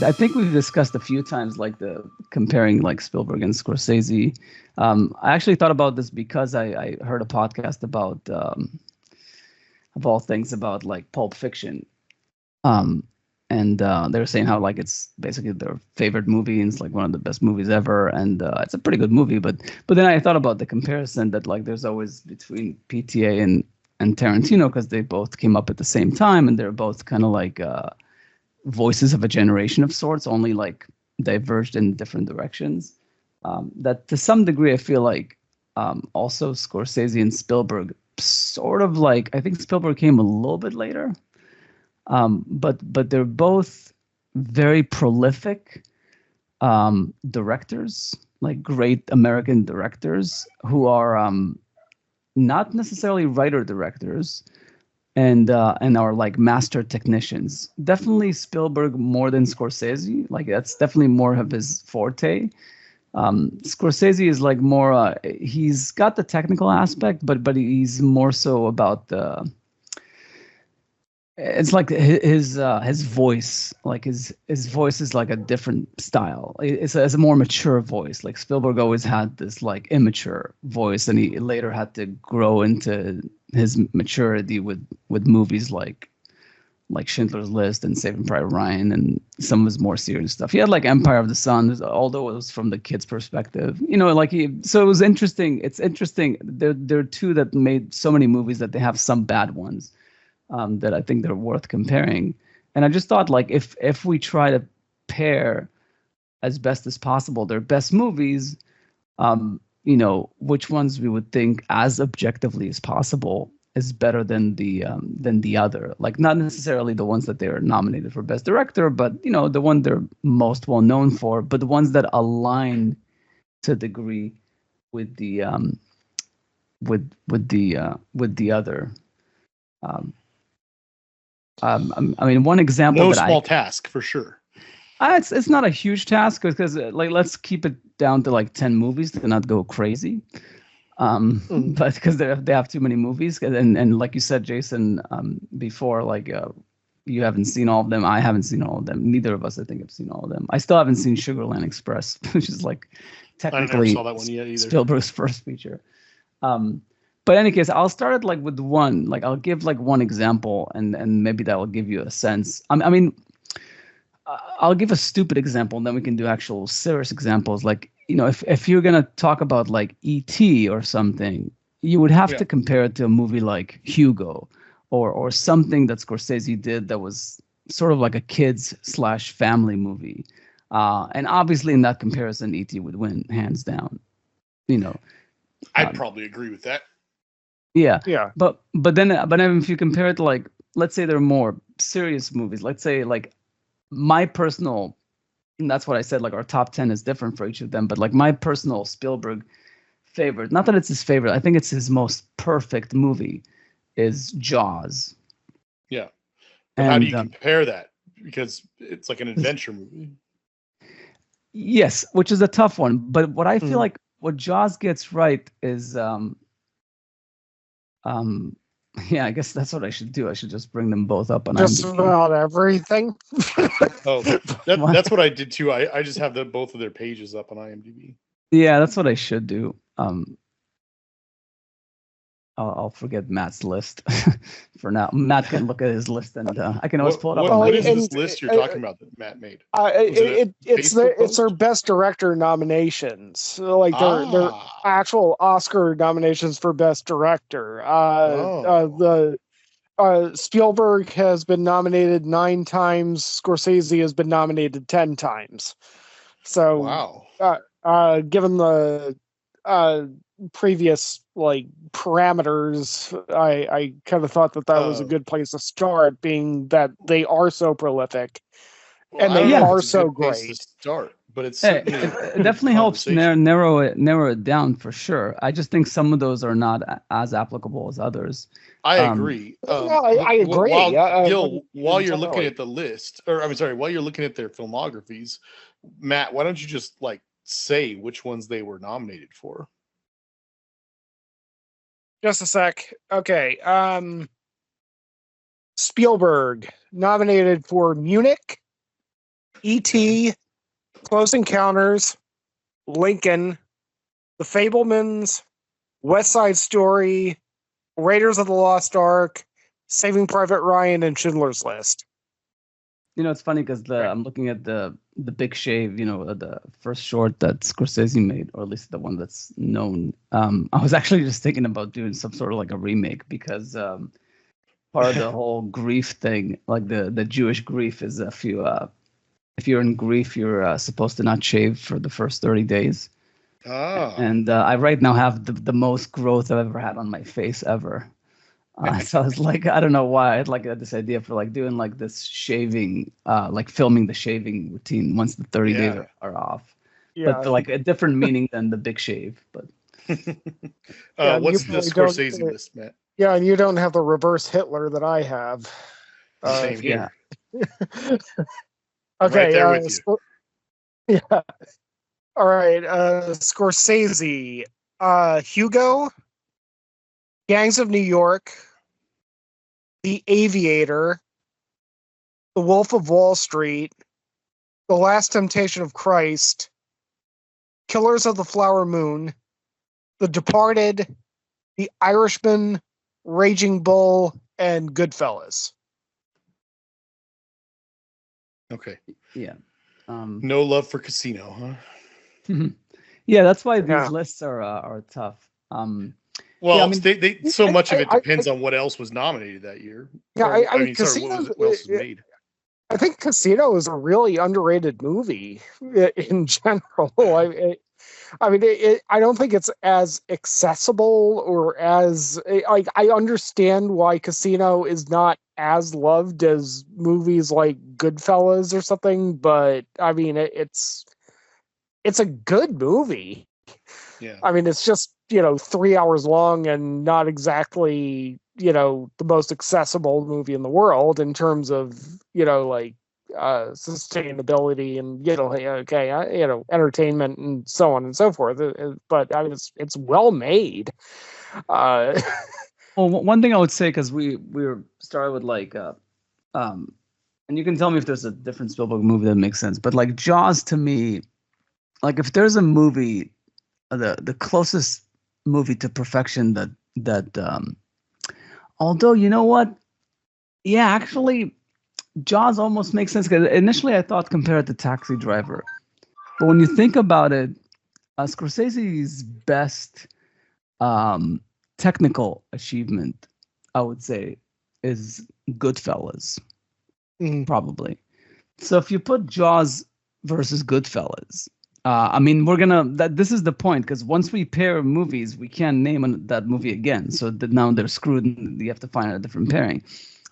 I think we've discussed a few times like the comparing like Spielberg and Scorsese. I actually thought about this because I heard a podcast about of all things about like Pulp Fiction. Um, and they were saying how like it's basically their favorite movie and it's like one of the best movies ever, and it's a pretty good movie. But then I thought about the comparison that like there's always between PTA and Tarantino, because they both came up at the same time and they're both kind of like voices of a generation of sorts, only like diverged in different directions. That to some degree I feel like also Scorsese and Spielberg sort of like, I think Spielberg came a little bit later. But they're both very prolific directors, like great American directors who are not necessarily writer directors and are like master technicians. Definitely Spielberg more than Scorsese. Like that's definitely more of his forte. Scorsese is like more. He's got the technical aspect, but he's more so about the. It's like his voice, like his voice is like a different style. It's a more mature voice. Like Spielberg always had this like immature voice, and he later had to grow into his maturity with movies like Schindler's List and Saving Private Ryan and some of his more serious stuff. He had like Empire of the Sun, although it was from the kid's perspective. So it was interesting. It's interesting. There are two that made so many movies that they have some bad ones. That I think they're worth comparing. And I just thought, like, if we try to pair as best as possible their best movies, which ones we would think as objectively as possible is better than the other. Like, not necessarily the ones that they're nominated for Best Director, but the one they're most well known for, but the ones that align to a degree with the with the other. I mean, one example. No small task for sure. It's not a huge task because like let's keep it down to like 10 movies to not go crazy. But because they have too many movies, and like you said, Jason, before, like you haven't seen all of them. I haven't seen all of them. Neither of us, I think, have seen all of them. I still haven't seen Sugarland Express, which is like technically I never saw that one yet either. Spielberg's first feature. But in any case, I'll start like with one. Like I'll give like one example, and maybe that will give you a sense. I mean, I'll give a stupid example, and then we can do actual serious examples. Like if you're gonna talk about like E.T. or something, you would have to compare it to a movie like Hugo, or something that Scorsese did that was sort of like a kids / family movie. And obviously, in that comparison, E.T. would win hands down. I'd probably agree with that. Yeah. But then if you compare it to like, let's say they're more serious movies. Let's say like my personal, and that's what I said, like our top 10 is different for each of them, but like my personal Spielberg favorite, not that it's his favorite, I think it's his most perfect movie, is Jaws. Yeah. But how do you compare that? Because it's like an adventure movie. Yes, which is a tough one. But what I feel like what Jaws gets right is yeah, I guess that's what I should do. I should just bring them both up on just IMDb. About everything. That's what I did too. I just have both of their pages up on IMDb. Yeah, that's what I should do. I'll forget Matt's list for now. Matt can look at his list, and I can always pull it up. What is this list you're talking about that Matt made? It's their best director nominations. So like their actual Oscar nominations for best director. Spielberg has been nominated 9 times. Scorsese has been nominated 10 times. So wow. Given the previous like parameters, I kind of thought that was a good place to start, being that they are so prolific and they are so great. Start, but it definitely helps narrow it down for sure. I just think some of those are not as applicable as others. I agree. I agree. While you're looking at the list, or I'm sorry, while you're looking at their filmographies, Matt, why don't you just like say which ones they were nominated for? Just a sec. Okay. Spielberg nominated for Munich, E.T., Close Encounters, Lincoln, The Fabelmans, West Side Story, Raiders of the Lost Ark, Saving Private Ryan, and Schindler's List. It's funny because I'm looking at the Big Shave, the first short that Scorsese made, or at least the one that's known. I was actually just thinking about doing some sort of like a remake because part of the whole grief thing, like the Jewish grief, is if you're in grief, you're supposed to not shave for the first 30 days. Oh. And I right now have the most growth I've ever had on my face ever. So I was like, I don't know why I had like this idea for like doing like this shaving, like filming the shaving routine once the 30 days are off. Yeah. But like a different meaning than the Big Shave. But what's the Scorsese list, Matt? Yeah, and you don't have the reverse Hitler that I have. Same here. Okay. Right there with you. Yeah. All right. Scorsese, Hugo, Gangs of New York, The Aviator, The Wolf of Wall Street, The Last Temptation of Christ, Killers of the Flower Moon, The Departed, The Irishman, Raging Bull, and Goodfellas. Okay. Yeah. No love for Casino, huh? Yeah, that's why these lists are tough. Well, yeah, I mean, they so much of it depends on what else was nominated that year. Yeah, I mean, what else was made? I think Casino is a really underrated movie in general. I mean, I don't think it's as accessible or as like I understand why Casino is not as loved as movies like Goodfellas or something, but I mean, it's a good movie. Yeah. I mean, it's just 3 hours long and not exactly the most accessible movie in the world in terms of like sustainability and entertainment and so on and so forth. But I mean, it's well made. Well, one thing I would say, because we were started with like and you can tell me if there's a different Spielberg movie that makes sense, but like Jaws to me, like if there's a movie, the closest movie to perfection that although you know what, yeah, actually Jaws almost makes sense, because initially I thought compare it to Taxi Driver, but when you think about it, Scorsese's best technical achievement, I would say, is Goodfellas, probably. So if you put Jaws versus Goodfellas, I mean, this is the point, because once we pair movies, we can't name that movie again. So that now they're screwed and you have to find a different pairing.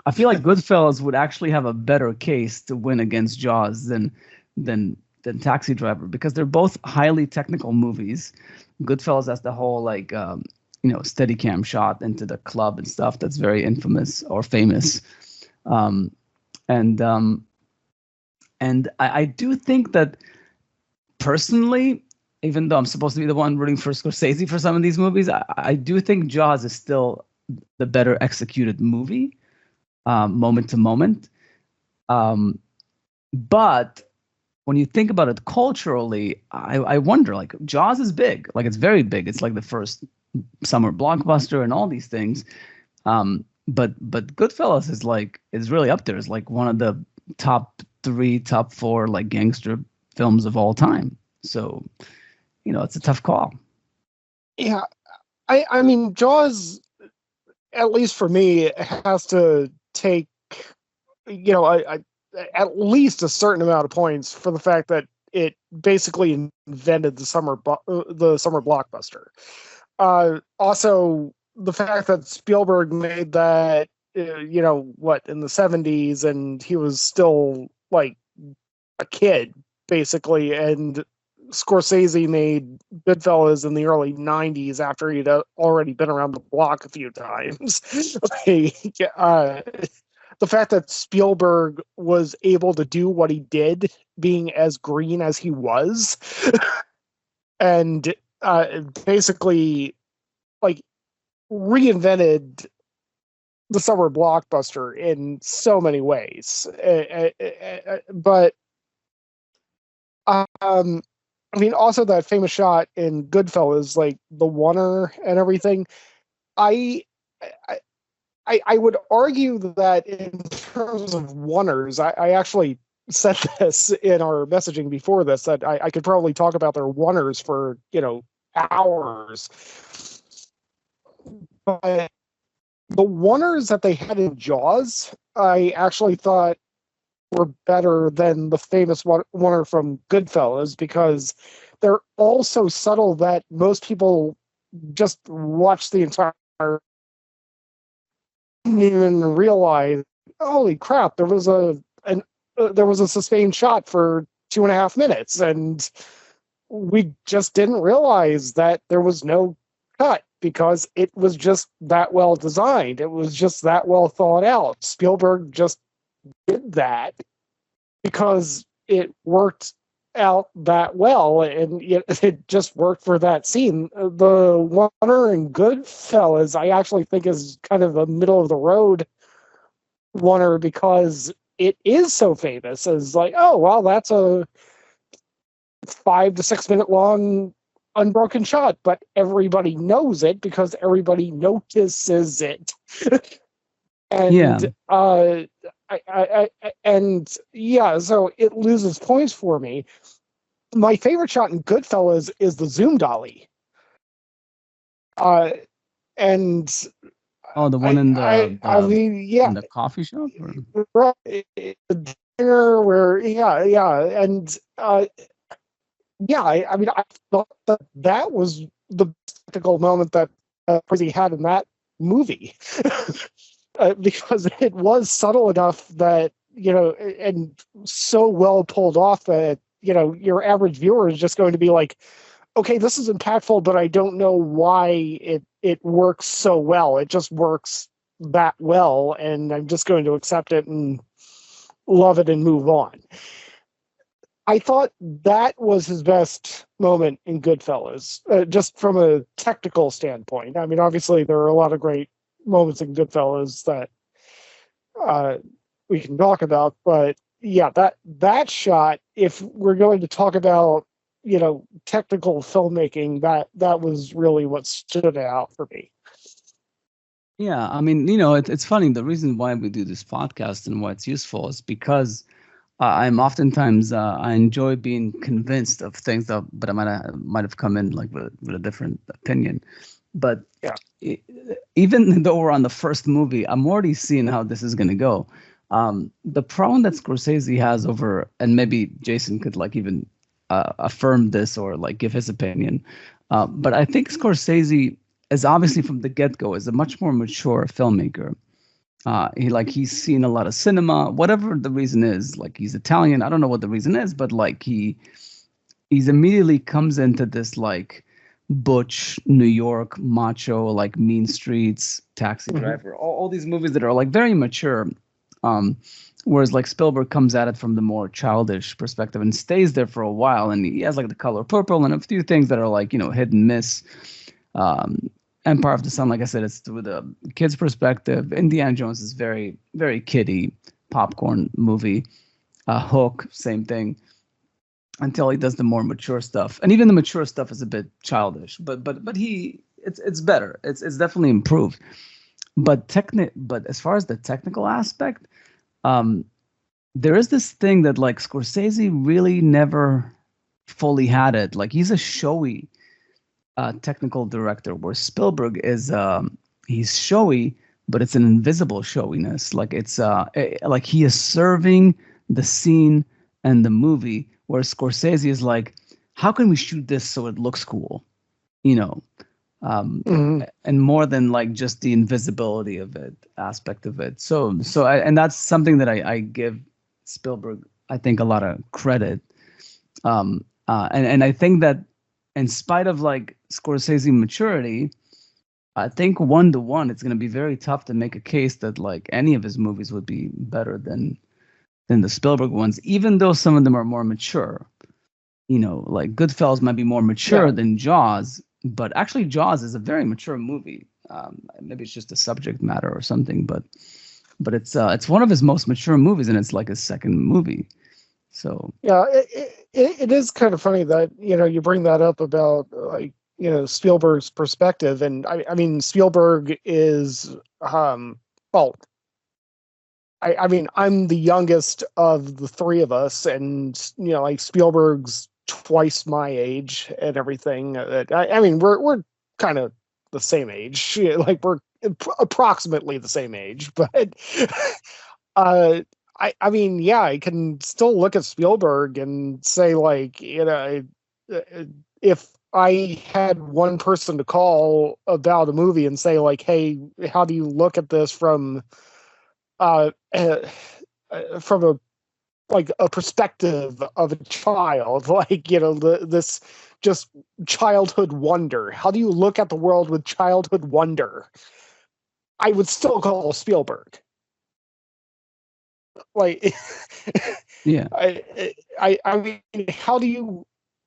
I feel like Goodfellas would actually have a better case to win against Jaws than Taxi Driver, because they're both highly technical movies. Goodfellas has the whole like Steadicam shot into the club and stuff that's very infamous or famous, and I do think that, personally, even though I'm supposed to be the one rooting for Scorsese for some of these movies, I do think Jaws is still the better executed movie, moment to moment. But when you think about it culturally, I wonder, like, Jaws is big. Like, it's very big. It's like the first summer blockbuster and all these things. But Goodfellas is really up there. It's like one of the top 3, top 4 like gangster films of all time. So, it's a tough call. Yeah. I mean, Jaws, at least for me, has to take, at least a certain amount of points for the fact that it basically invented the summer blockbuster. Also, the fact that Spielberg made that, in the 70s, and he was still like a kid, basically, and Scorsese made Goodfellas in the early 90s after he'd already been around the block a few times. The fact that Spielberg was able to do what he did, being as green as he was, and basically like reinvented the summer blockbuster in so many ways. But I mean, also that famous shot in Goodfellas, like the oneer and everything. I would argue that in terms of oneers, I actually said this in our messaging before this, that I could probably talk about their oneers for, hours. But the oneers that they had in Jaws, I actually thought were better than the famous oneer from Goodfellas, because they're all so subtle that most people just watch the entire, didn't even realize, holy crap, there was a sustained shot for 2.5 minutes, and we just didn't realize that there was no cut because it was just that well designed. It was just that well thought out. Spielberg just did that because it worked out that well, and it just worked for that scene. The oneer in Goodfellas, I actually think, is kind of a middle of the road oneer because it is so famous as like, oh, well, that's a 5 to 6 minute long unbroken shot, but everybody knows it because everybody notices it. And so it loses points for me. My favorite shot in Goodfellas is the zoom dolly. The one in the coffee shop, or? The dinner where, and I mean, I thought that was the technical moment that Scorsese had in that movie. Because it was subtle enough that, and so well pulled off that, your average viewer is just going to be like, okay, this is impactful, but I don't know why it works so well. It just works that well, and I'm just going to accept it and love it and move on. I thought that was his best moment in Goodfellas, just from a technical standpoint. I mean, obviously, there are a lot of great moments in Goodfellas that we can talk about, but yeah, that shot, if we're going to talk about, technical filmmaking, that was really what stood out for me. Yeah, I mean, it's funny. The reason why we do this podcast and why it's useful is because I'm oftentimes I enjoy being convinced of things, but I might have come in like with a different opinion. But yeah, even though we're on the first movie, I'm already seeing how this is going to go. The problem that Scorsese has over, and maybe Jason could like even affirm this or like give his opinion, but I think Scorsese is obviously from the get-go is a much more mature filmmaker. He's seen a lot of cinema, whatever the reason is. Like, he's Italian. I don't know what the reason is, but like he's immediately comes into this like butch New York macho, like Mean Streets, Taxi Driver, all these movies that are like very mature. Whereas like Spielberg comes at it from the more childish perspective and stays there for a while, and he has like The Color Purple and a few things that are like, hit and miss. Empire of the Sun, like I said, it's through the kids' perspective. Indiana Jones is very, very kiddie popcorn movie. Hook, same thing. Until he does the more mature stuff, and even the mature stuff is a bit childish. But it's better. It's definitely improved. But as far as the technical aspect, there is this thing that like Scorsese really never fully had it. Like, he's a showy technical director, where Spielberg is he's showy, but it's an invisible showiness. Like, it's like he is serving the scene and the movie, where Scorsese is like, how can we shoot this so it looks cool, and more than like just the invisibility of it aspect of it. And that's something that I give Spielberg, I think, a lot of credit. And I think that in spite of like Scorsese maturity, I think 1-to-1, it's going to be very tough to make a case that like any of his movies would be better than the Spielberg ones, even though some of them are more mature. Like Goodfellas might be more mature than Jaws, but actually Jaws is a very mature movie. Maybe it's just the subject matter or something, but it's one of his most mature movies, and it's like his second movie. So yeah, it is kind of funny that, you bring that up about, like, Spielberg's perspective. And I mean, Spielberg is, well, I mean, I'm the youngest of the three of us, and, like, Spielberg's twice my age and everything. I mean, we're kind of the same age. Like, we're approximately the same age, but I mean, yeah, I can still look at Spielberg and say, like, if I had one person to call about a movie and say, like, hey, how do you look at this from a perspective of a child, like, this just childhood wonder. How do you look at the world with childhood wonder? I would still call Spielberg. Like, yeah. I mean, how do you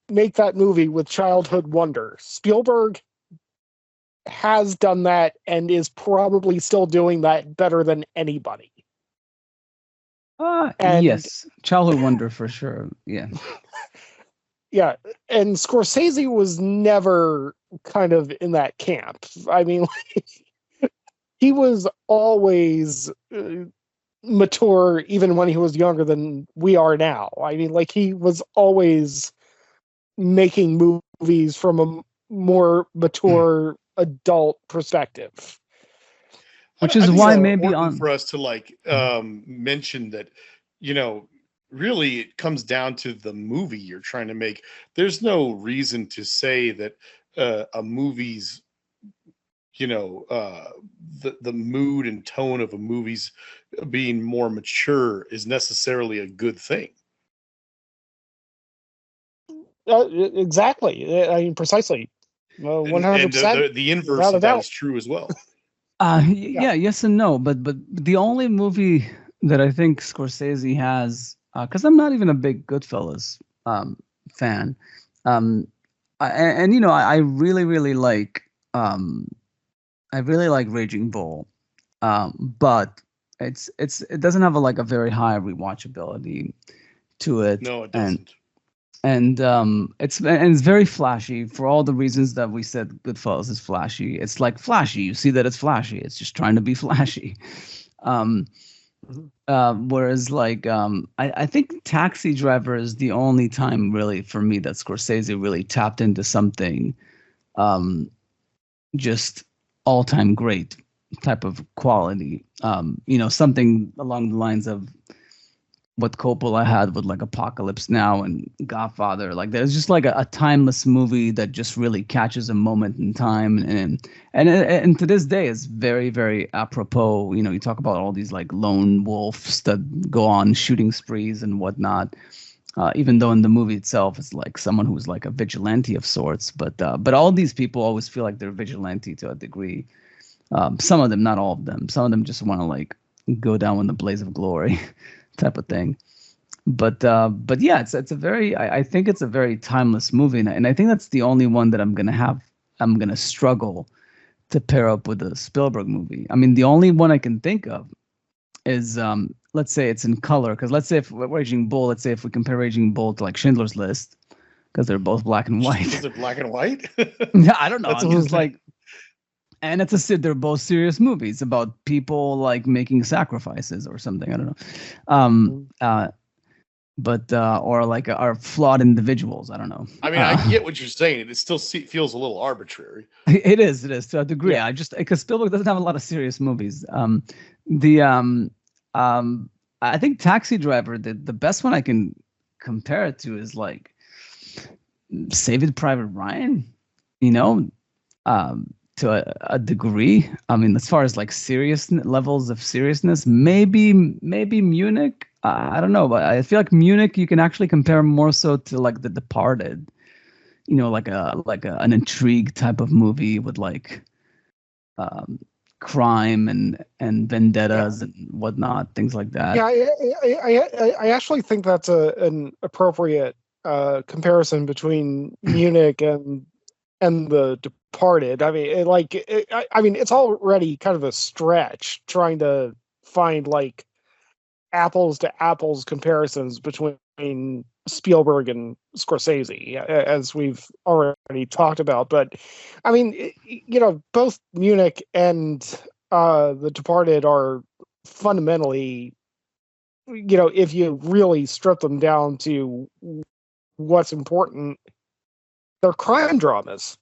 make that movie with childhood wonder? Spielberg has done that and is probably still doing that better than anybody. Yes, childhood wonder for sure. Yeah. Yeah, and Scorsese was never kind of in that camp. I mean, he was always mature, even when he was younger than we are now. I mean, like, he was always making movies from a more mature adult perspective. Which is why maybe for us to, like, mention that, really it comes down to the movie you're trying to make. There's no reason to say that a movie's, the mood and tone of a movie's being more mature is necessarily a good thing. Exactly. I mean, precisely. 100%. And the inverse of that is true as well. Yeah, yes and no. But the only movie that I think Scorsese has, because I'm not even a big Goodfellas fan, I really like Raging Bull, but it doesn't have a very high rewatchability to it. No, it doesn't. And it's very flashy for all the reasons that we said Goodfellas is flashy. It's like flashy. You see that it's flashy. It's just trying to be flashy. Whereas, like, I think Taxi Driver is the only time really for me that Scorsese really tapped into something just all-time great type of quality. Something along the lines of what Coppola had with, like, Apocalypse Now and Godfather. Like, there's just like a timeless movie that just really catches a moment in time, and to this day is very, very apropos. You talk about all these, like, lone wolves that go on shooting sprees and whatnot. Even though in the movie itself it's like someone who's like a vigilante of sorts, but all these people always feel like they're vigilante to a degree. Some of them, not all of them. Some of them just want to, like, go down in the blaze of glory. Type of thing, but yeah, it's a very, I think it's a very timeless movie, and I think that's the only one that I'm gonna struggle to pair up with a Spielberg movie. I mean, the only one I can think of is let's say it's in color, because let's say if Raging Bull, let's say if we compare Raging Bull to, like, Schindler's List, because they're both black and white. Is it black and white? Yeah, I don't know. I'm just like. And they're both serious movies about people, like, making sacrifices or something. I don't know. But or like are flawed individuals. I don't know. I mean, I get what you're saying. It still feels a little arbitrary. It is to a degree. Yeah. I just, because Spielberg doesn't have a lot of serious movies. I think Taxi Driver, the best one I can compare it to is, like, Saving Private Ryan. To a degree. I mean, as far as, like, serious levels of seriousness, maybe Munich. I don't know, but I feel like Munich you can actually compare more so to, like, The Departed. Like an intrigue type of movie with, like, crime and vendettas and whatnot, things like that. Yeah, I actually think that's an appropriate comparison between Munich and The Departed. I mean, I mean, it's already kind of a stretch trying to find, like, apples to apples comparisons between Spielberg and Scorsese, as we've already talked about. But I mean, both Munich and The Departed are fundamentally, if you really strip them down to what's important, they're crime dramas.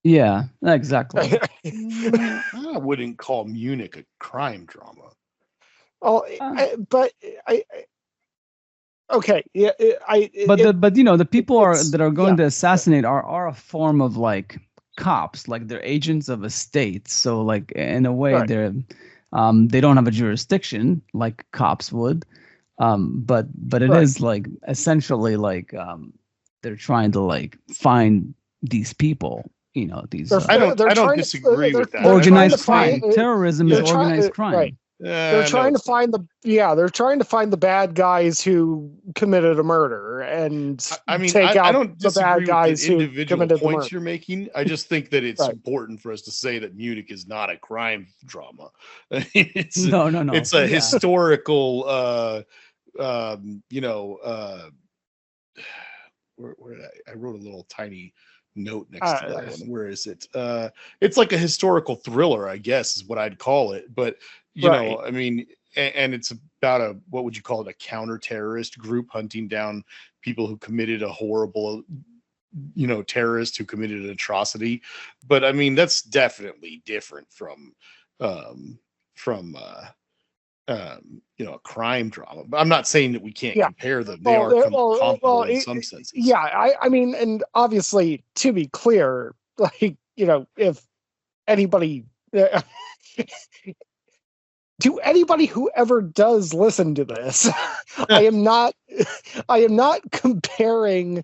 Yeah, exactly. I wouldn't call Munich a crime drama. Oh, okay, yeah, the people that are going to assassinate are a form of like cops, like they're agents of a state. So like in a way, right. they don't have a jurisdiction like cops would, but it is like essentially like they're trying to like find these people. These. I don't disagree with that. Organized crime. Terrorism is organized crime. Right. They're trying to find the bad guys who committed a murder and take out the bad guys who committed the murder. You're making. I just think that it's important for us to say that Munich is not a crime drama. No. It's a historical. Where I wrote a little tiny note next to that one. Where is it? It's like a historical thriller, I guess, is what I'd call it. But I mean, and it's about what would you call it? A counter-terrorist group hunting down people who committed a horrible, terrorist who committed an atrocity. But I mean, that's definitely different from a crime drama. But I'm not saying that we can't compare them. They are comparable in some senses. Yeah, I mean, and obviously, to be clear, like, if anybody, to anybody who ever does listen to this, I am not comparing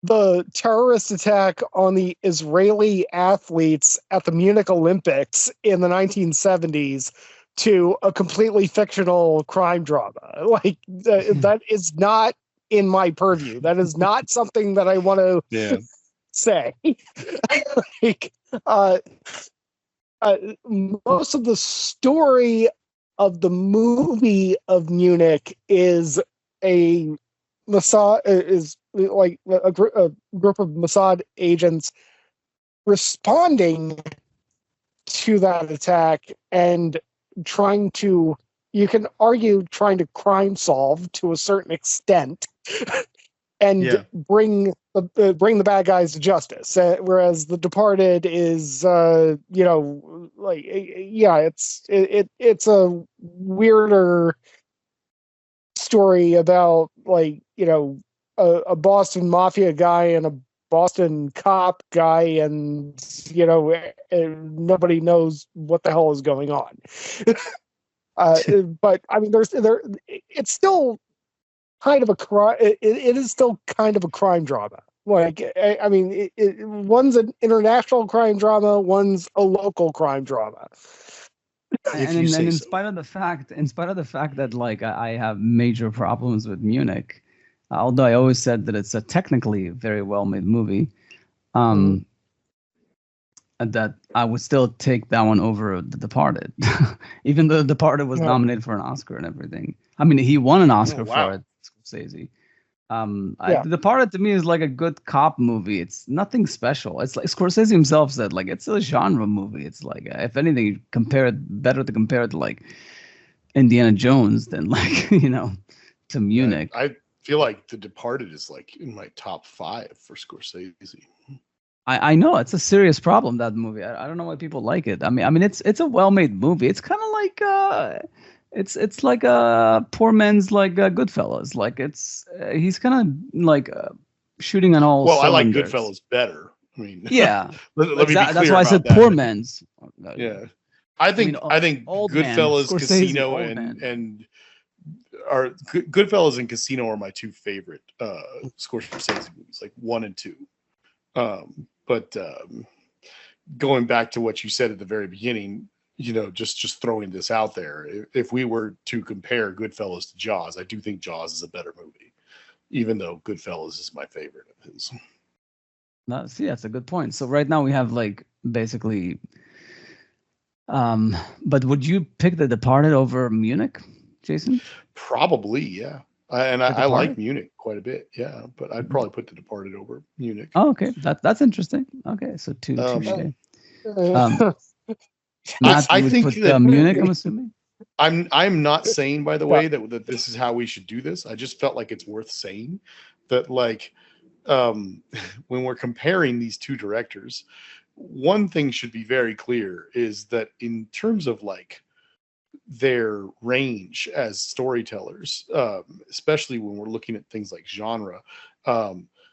the terrorist attack on the Israeli athletes at the Munich Olympics in the 1970s to a completely fictional crime drama. Like that is not in my purview. That is not something that I want to say. Like, most of the story of the movie of Munich is a Mossad, is like a group of Mossad agents responding to that attack and trying to crime solve to a certain extent and bring the bad guys to justice. Whereas The Departed is, it's a weirder story about a Boston mafia guy and a Boston cop guy, and nobody knows what the hell is going on. But I mean, it's still kind of a crime. It is still kind of a crime drama. Like, I mean, one's an international crime drama, one's a local crime drama. And in spite of the fact that like I have major problems with Munich, although I always said that it's a technically very well-made movie, that I would still take that one over The Departed, even though The Departed was nominated for an Oscar and everything. I mean, he won an Oscar for it, Scorsese. The Departed to me is like a good cop movie. It's nothing special. It's like Scorsese himself said, like it's a genre movie. It's like if anything, better to compare it to like Indiana Jones than like to Munich. I feel like The Departed is like in my top 5 for Scorsese. I know it's a serious problem, that movie. I don't know why people like it. I mean it's a well-made movie. It's kind of like it's like a poor man's like Goodfellas. Like he's kind of like shooting on all. Well, cylinders. I like Goodfellas better. I mean, yeah, let me be clear that's why I said that. poor man's. Yeah, I think Goodfellas, Casino, and Goodfellas and Casino are my 2 favorite Scorsese movies, like 1 and 2. But going back to what you said at the very beginning, just throwing this out there, if we were to compare Goodfellas to Jaws, I do think Jaws is a better movie, even though Goodfellas is my favorite of his. See, that's a good point. So right now we have like basically, but would you pick The Departed over Munich, Jason? Probably, yeah. I like Munich quite a bit. Yeah, but I'd probably put The Departed over Munich. Oh, okay, that's interesting. Okay, so touche. I think put, that Munich, I'm assuming. I'm not saying, by the way, that this is how we should do this. I just felt like it's worth saying that, like, when we're comparing these two directors, one thing should be very clear is that in terms of like their range as storytellers, especially when we're looking at things like genre,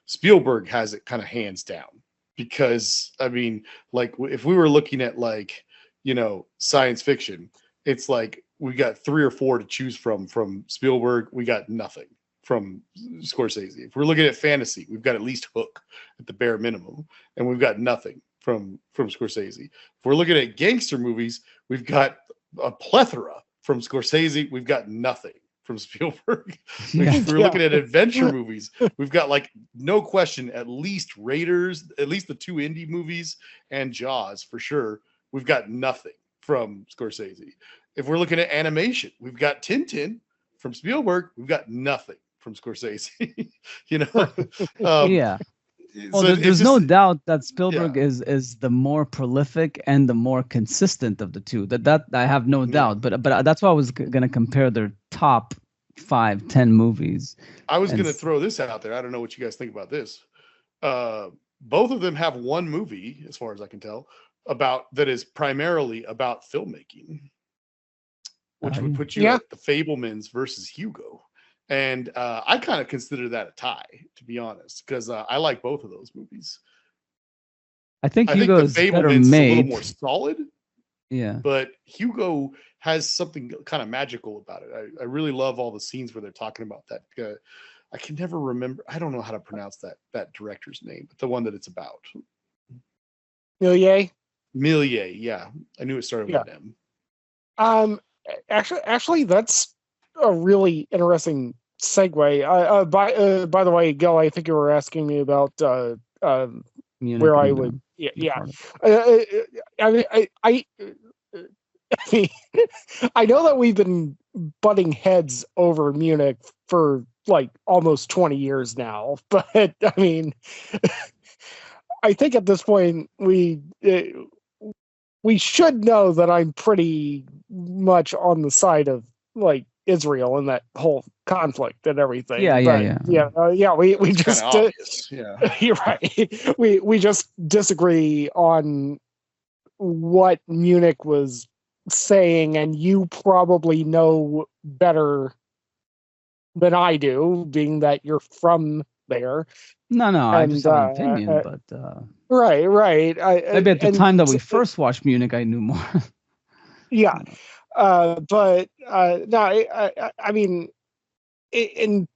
Spielberg has it kind of hands down. Because I mean, like, if we were looking at, like, you know, science fiction, it's like we got 3 or 4 to choose from Spielberg. We got nothing from Scorsese. If we're looking at fantasy, we've got at least Hook at the bare minimum, and we've got nothing from Scorsese. If we're looking at gangster movies, we've got a plethora from Scorsese. We've got nothing from Spielberg. If we're looking at adventure movies, we've got, like, no question, at least Raiders, at least the 2 indie movies, and Jaws for sure. We've got nothing from Scorsese. If we're looking at animation, we've got Tintin from Spielberg. We've got nothing from Scorsese. You know? Yeah. Well, so there's no doubt that Spielberg is the more prolific and the more consistent of the two. That I have no doubt. But that's why I was going to compare their top 5, 10 movies. I was going to throw this out there. I don't know what you guys think about this. Both of them have one movie, as far as I can tell, that is primarily about filmmaking, which would put you at The Fabelmans versus Hugo. And I kind of consider that a tie, to be honest, because I like both of those movies. I think Hugo is better made. A little more solid. Yeah. But Hugo has something kind of magical about it. I really love all the scenes where they're talking about that. I can never remember. I don't know how to pronounce that director's name, but the one that it's about. Millier, yeah. I knew it started with an M. Actually, that's a really interesting segue. By the way, Gil, I think you were asking me about Munich, where I would. I mean, I know that we've been butting heads over Munich for like almost 20 years now, but I mean, I think at this point we should know that I'm pretty much on the side of, like, Israel and that whole conflict and everything. We just you're right. We just disagree on what Munich was saying, and you probably know better than I do, being that you're from there. No, I just have an opinion, but right. Maybe at the time that we first watched Munich, I knew more. Yeah. But no, I mean, and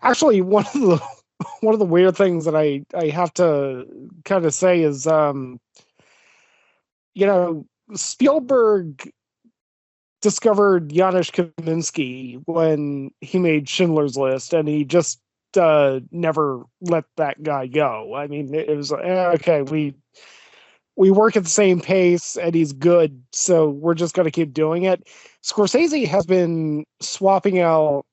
actually, one of the weird things that I have to kind of say is, you know, Spielberg discovered Janusz Kaminski when he made Schindler's List, and he just never let that guy go. I mean, it was like, okay, we work at the same pace and he's good, so we're just going to keep doing it. Scorsese has been swapping out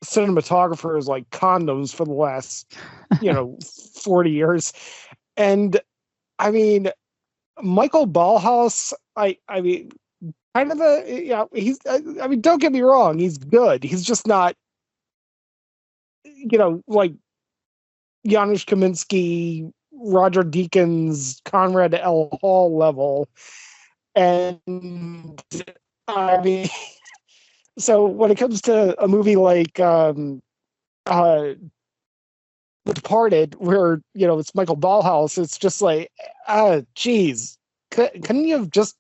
cinematographers like condoms for the last, 40 years. And I mean, Michael Ballhaus, I mean, kind of I mean, don't get me wrong, he's good. He's just not, like Janusz Kaminski, Roger Deakins, Conrad L. Hall level. And I mean, so when it comes to a movie like The Departed, where, it's Michael Ballhaus, it's just like, geez, couldn't you have just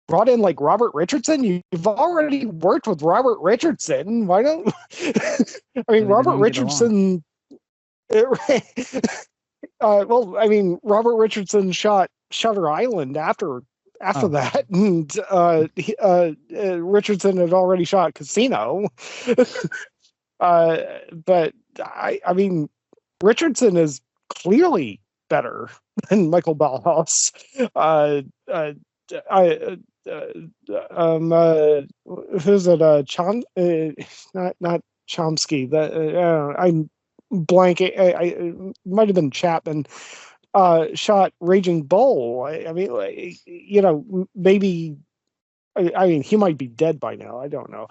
brought in like Robert Richardson? You've already worked with Robert Richardson. Why don't I mean, Robert Richardson well, I mean, Robert Richardson shot Shutter Island after that, and Richardson had already shot Casino. But I mean, Richardson is clearly better than Michael Ballhaus. Who's it? Chan? Not Chomsky. I'm blanking. I might have been Chapman. Shot Raging Bull. I mean, maybe. I mean, he might be dead by now. I don't know.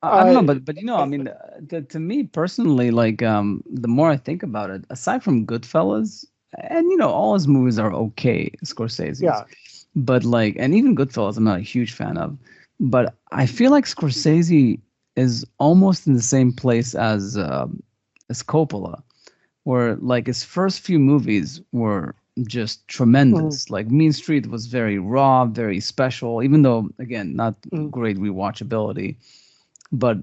I don't know, but I mean, to me personally, like the more I think about it, aside from Goodfellas, and all his movies are okay, Scorsese's. Yeah. But like, and even Goodfellas, I'm not a huge fan of. But I feel like Scorsese is almost in the same place as Coppola, where like his first few movies were just tremendous. Like Mean Street was very raw, very special, even though again not great rewatchability. But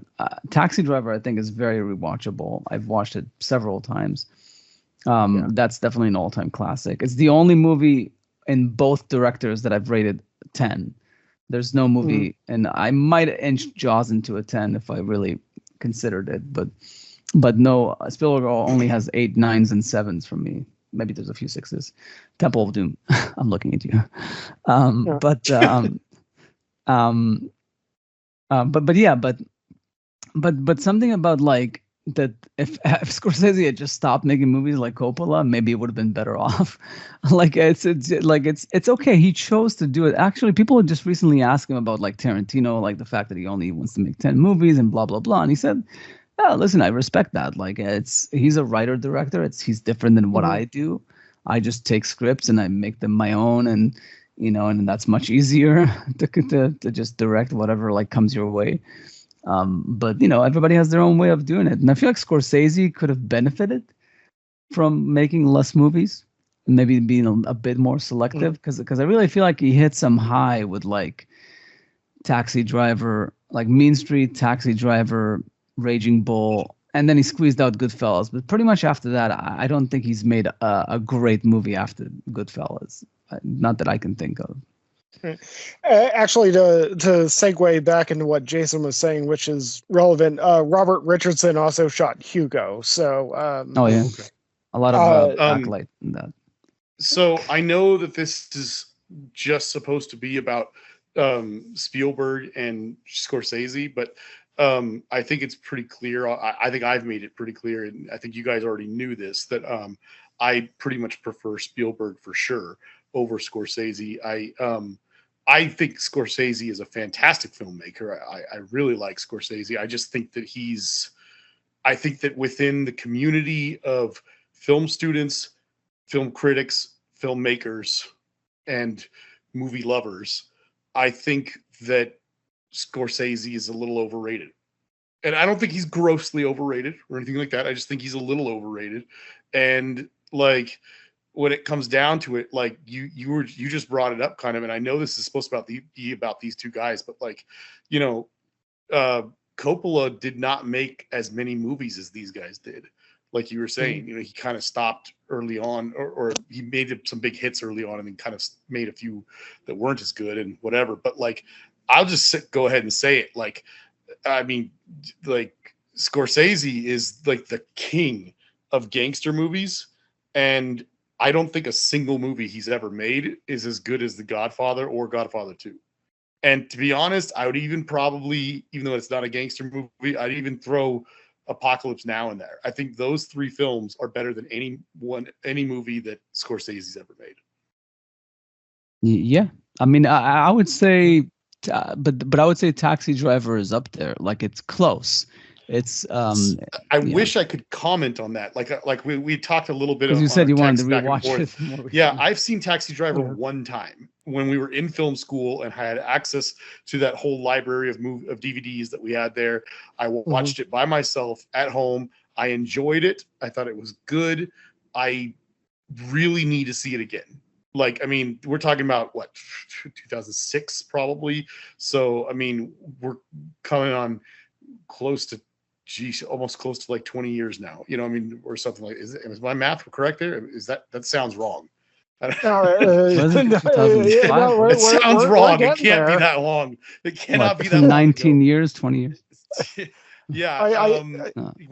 Taxi Driver, I think, is very rewatchable. I've watched it several times. That's definitely an all-time classic. It's the only movie in both directors that I've rated 10. There's no movie, and I might inch Jaws into a 10 if I really considered it, but no, Spielberg only has 8, 9s, and 7s for me. Maybe there's a few 6s. Temple of Doom. I'm looking at you. But something about like that if Scorsese had just stopped making movies like Coppola, maybe it would have been better off. Like it's okay. He chose to do it. Actually, people had just recently asked him about like Tarantino, like the fact that he only wants to make 10 movies and blah blah blah, and he said, "Oh, listen, I respect that. Like he's a writer director. He's different than what I do. I just take scripts and I make them my own, and and that's much easier to just direct whatever like comes your way." But everybody has their own way of doing it, and I feel like Scorsese could have benefited from making less movies, maybe being a bit more selective, because I really feel like he hit some high with like Taxi Driver, like Mean Street, Taxi Driver, Raging Bull, and then he squeezed out Goodfellas. But pretty much after that, I don't think he's made a great movie after Goodfellas, not that I can think of. Actually, to segue back into what Jason was saying, which is relevant, Robert Richardson also shot Hugo. So, a lot of backlight in that. So I know that this is just supposed to be about Spielberg and Scorsese, but I think it's pretty clear. I think I've made it pretty clear, and I think you guys already knew this, that I pretty much prefer Spielberg for sure over Scorsese. I think Scorsese is a fantastic filmmaker. I really like Scorsese. I just think that I think that within the community of film students, film critics, filmmakers, and movie lovers, I think that Scorsese is a little overrated. And I don't think he's grossly overrated or anything like that. I just think he's a little overrated. And like, when it comes down to it, like you just brought it up kind of, and I know this is supposed to be about these two guys, but like, Coppola did not make as many movies as these guys did. Like you were saying, he kind of stopped early on, or he made some big hits early on and then kind of made a few that weren't as good and whatever. But like, I'll just go ahead and say it. Like, I mean, like Scorsese is like the king of gangster movies, and I don't think a single movie he's ever made is as good as The Godfather or Godfather 2. And to be honest, I would even probably, even though it's not a gangster movie, I'd even throw Apocalypse Now in there. I think those 3 films are better than any movie that Scorsese's ever made. Yeah, I mean, I would say, but I would say Taxi Driver is up there. Like it's close. It's I wish I could comment on that. Like we talked a little bit. You said you wanted to rewatch it more. Yeah, I've seen Taxi Driver one time when we were in film school and had access to that whole library of DVDs that we had there. I watched it by myself at home. I enjoyed it. I thought it was good. I really need to see it again. Like, I mean, we're talking about what, 2006 probably. So, I mean, we're coming on close to almost close to like 20 years now, I mean, or something like, is my math correct there? Is that sounds wrong? It sounds wrong. It can't be that long. It cannot be that long. 19 years, 20 years. Yeah. I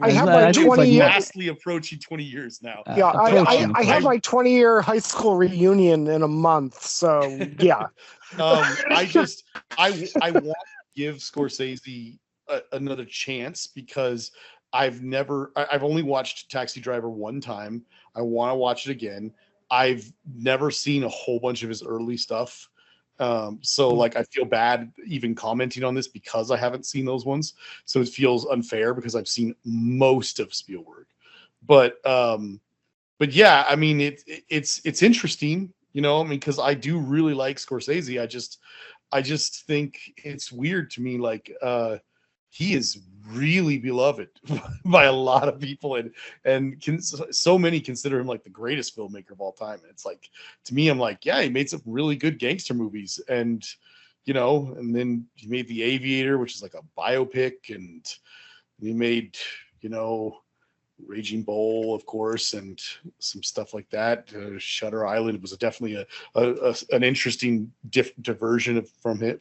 have my 20 years. Fastly approaching 20 years now. Yeah. I have my 20-year high school reunion in a month. So yeah. I want to give Scorsese another chance because I've only watched Taxi Driver one time. I want to watch it again. I've never seen a whole bunch of his early stuff. So like I feel bad even commenting on this because I haven't seen those ones. So it feels unfair because I've seen most of Spielberg. But yeah, I mean it's interesting, you know, I mean, because I do really like Scorsese. I just think it's weird to me, like he is really beloved by a lot of people, and so many consider him like the greatest filmmaker of all time. And it's like, to me, I'm like, yeah, he made some really good gangster movies, and you know, and then he made The Aviator, which is like a biopic, and he made, you know, Raging Bull, of course, and some stuff like that. Shutter Island was definitely an interesting diversion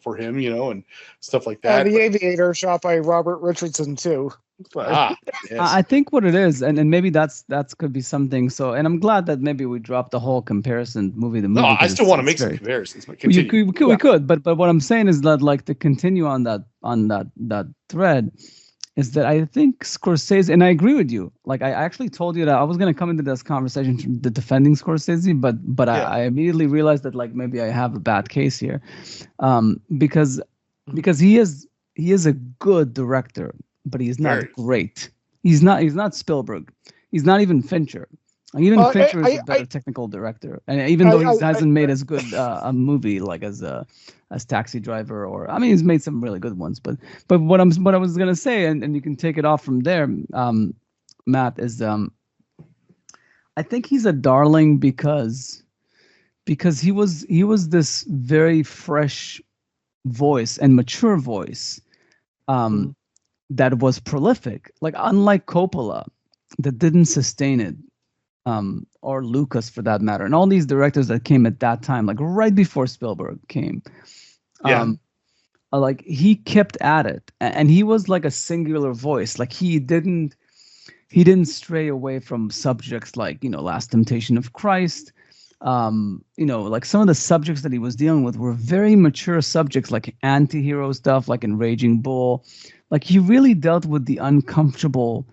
for him, you know, and stuff like that. The Aviator, shot by Robert Richardson too. Yes. I think what it is, and maybe that's could be something. So, and I'm glad that maybe we dropped the whole comparison movie to movie. No, I still want to make some comparisons. We could, but what I'm saying is that, like, to continue on that thread, is that I think Scorsese, and I agree with you. Like, I actually told you that I was going to come into this conversation defending Scorsese, but yeah. I immediately realized that, like, maybe I have a bad case here, because he is a good director, but he's not great. He's not Spielberg. He's not even Fincher. Even Fincher is a better technical director, and even though he hasn't made as good a movie like as Taxi Driver, or I mean, he's made some really good ones. But what I was gonna say, and you can take it off from there, Matt, is I think he's a darling because he was this very fresh voice and mature voice, that was prolific, like unlike Coppola, that didn't sustain it. Or Lucas, for that matter, and all these directors that came at that time, like right before Spielberg came, like he kept at it, and he was like a singular voice. Like he didn't stray away from subjects like, you know, Last Temptation of Christ. You know, like some of the subjects that he was dealing with were very mature subjects, like anti-hero stuff, like in Raging Bull. Like he really dealt with the uncomfortable,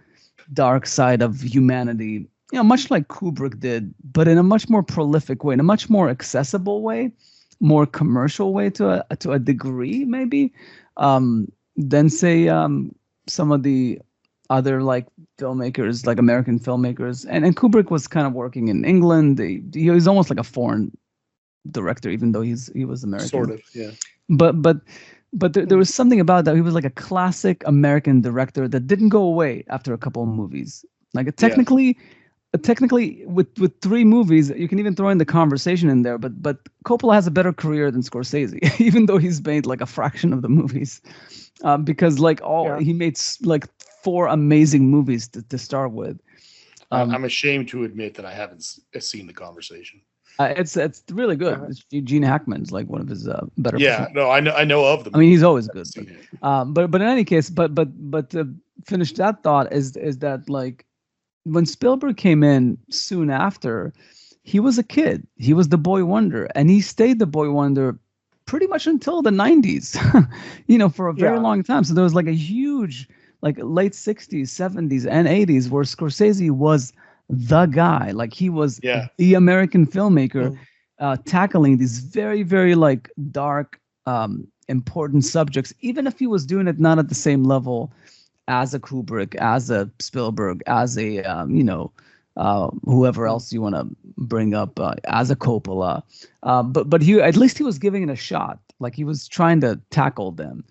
dark side of humanity. You know, much like Kubrick did, but in a much more prolific way, in a much more accessible way, more commercial way to a degree, maybe, than say some of the other like filmmakers, like American filmmakers. And Kubrick was kind of working in England. He was almost like a foreign director, even though he was American. Sort of, yeah. But there was something about that. He was like a classic American director that didn't go away after a couple of movies. Like technically with 3 movies, you can even throw in the conversation in there, but Coppola has a better career than Scorsese, even though he's made like a fraction of the movies, because like he made like 4 amazing movies to start with. I'm ashamed to admit that I haven't seen the conversation. It's really good. Gene Hackman's like one of his better. Yeah, no, I know of them. I mean, he's always good. But in any case, but to finish that thought is that, like, when Spielberg came in soon after, he was a kid. He was the boy wonder, and he stayed the boy wonder pretty much until the 90s, you know, for a very long time. So there was like a huge, like late 60s, 70s, and 80s where Scorsese was the guy. Like he was the American filmmaker, tackling these very, very like dark, important subjects, even if he was doing it not at the same level as a Kubrick, as a Spielberg, as a whoever else you want to bring up, as a Coppola, but he, at least he was giving it a shot. Like he was trying to tackle them,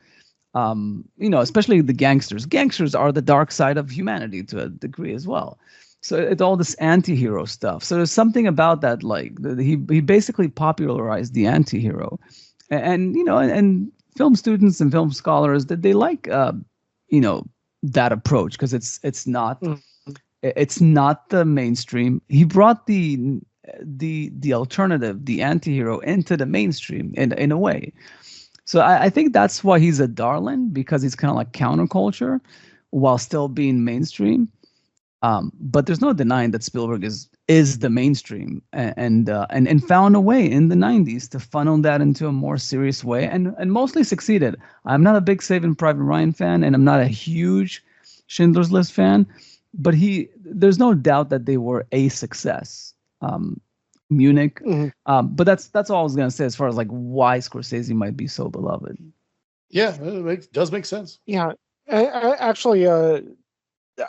you know, especially the gangsters. Gangsters are the dark side of humanity to a degree as well. So it's all this anti-hero stuff. So there's something about that, like he basically popularized the anti-hero, and you know, and film students and film scholars, that they like you know, that approach, because it's not the mainstream. He brought the alternative, the anti-hero, into the mainstream in a way. So I think that's why he's a darling, because he's kind of like counterculture while still being mainstream. But there's no denying that Spielberg is is the mainstream, and found a way in the 90s to funnel that into a more serious way, and mostly succeeded. I'm not a big Saving Private Ryan fan, and I'm not a huge Schindler's List fan, but there's no doubt that they were a success. Munich, but that's all I was gonna say as far as like why Scorsese might be so beloved. Yeah, it does make sense. Yeah, actually,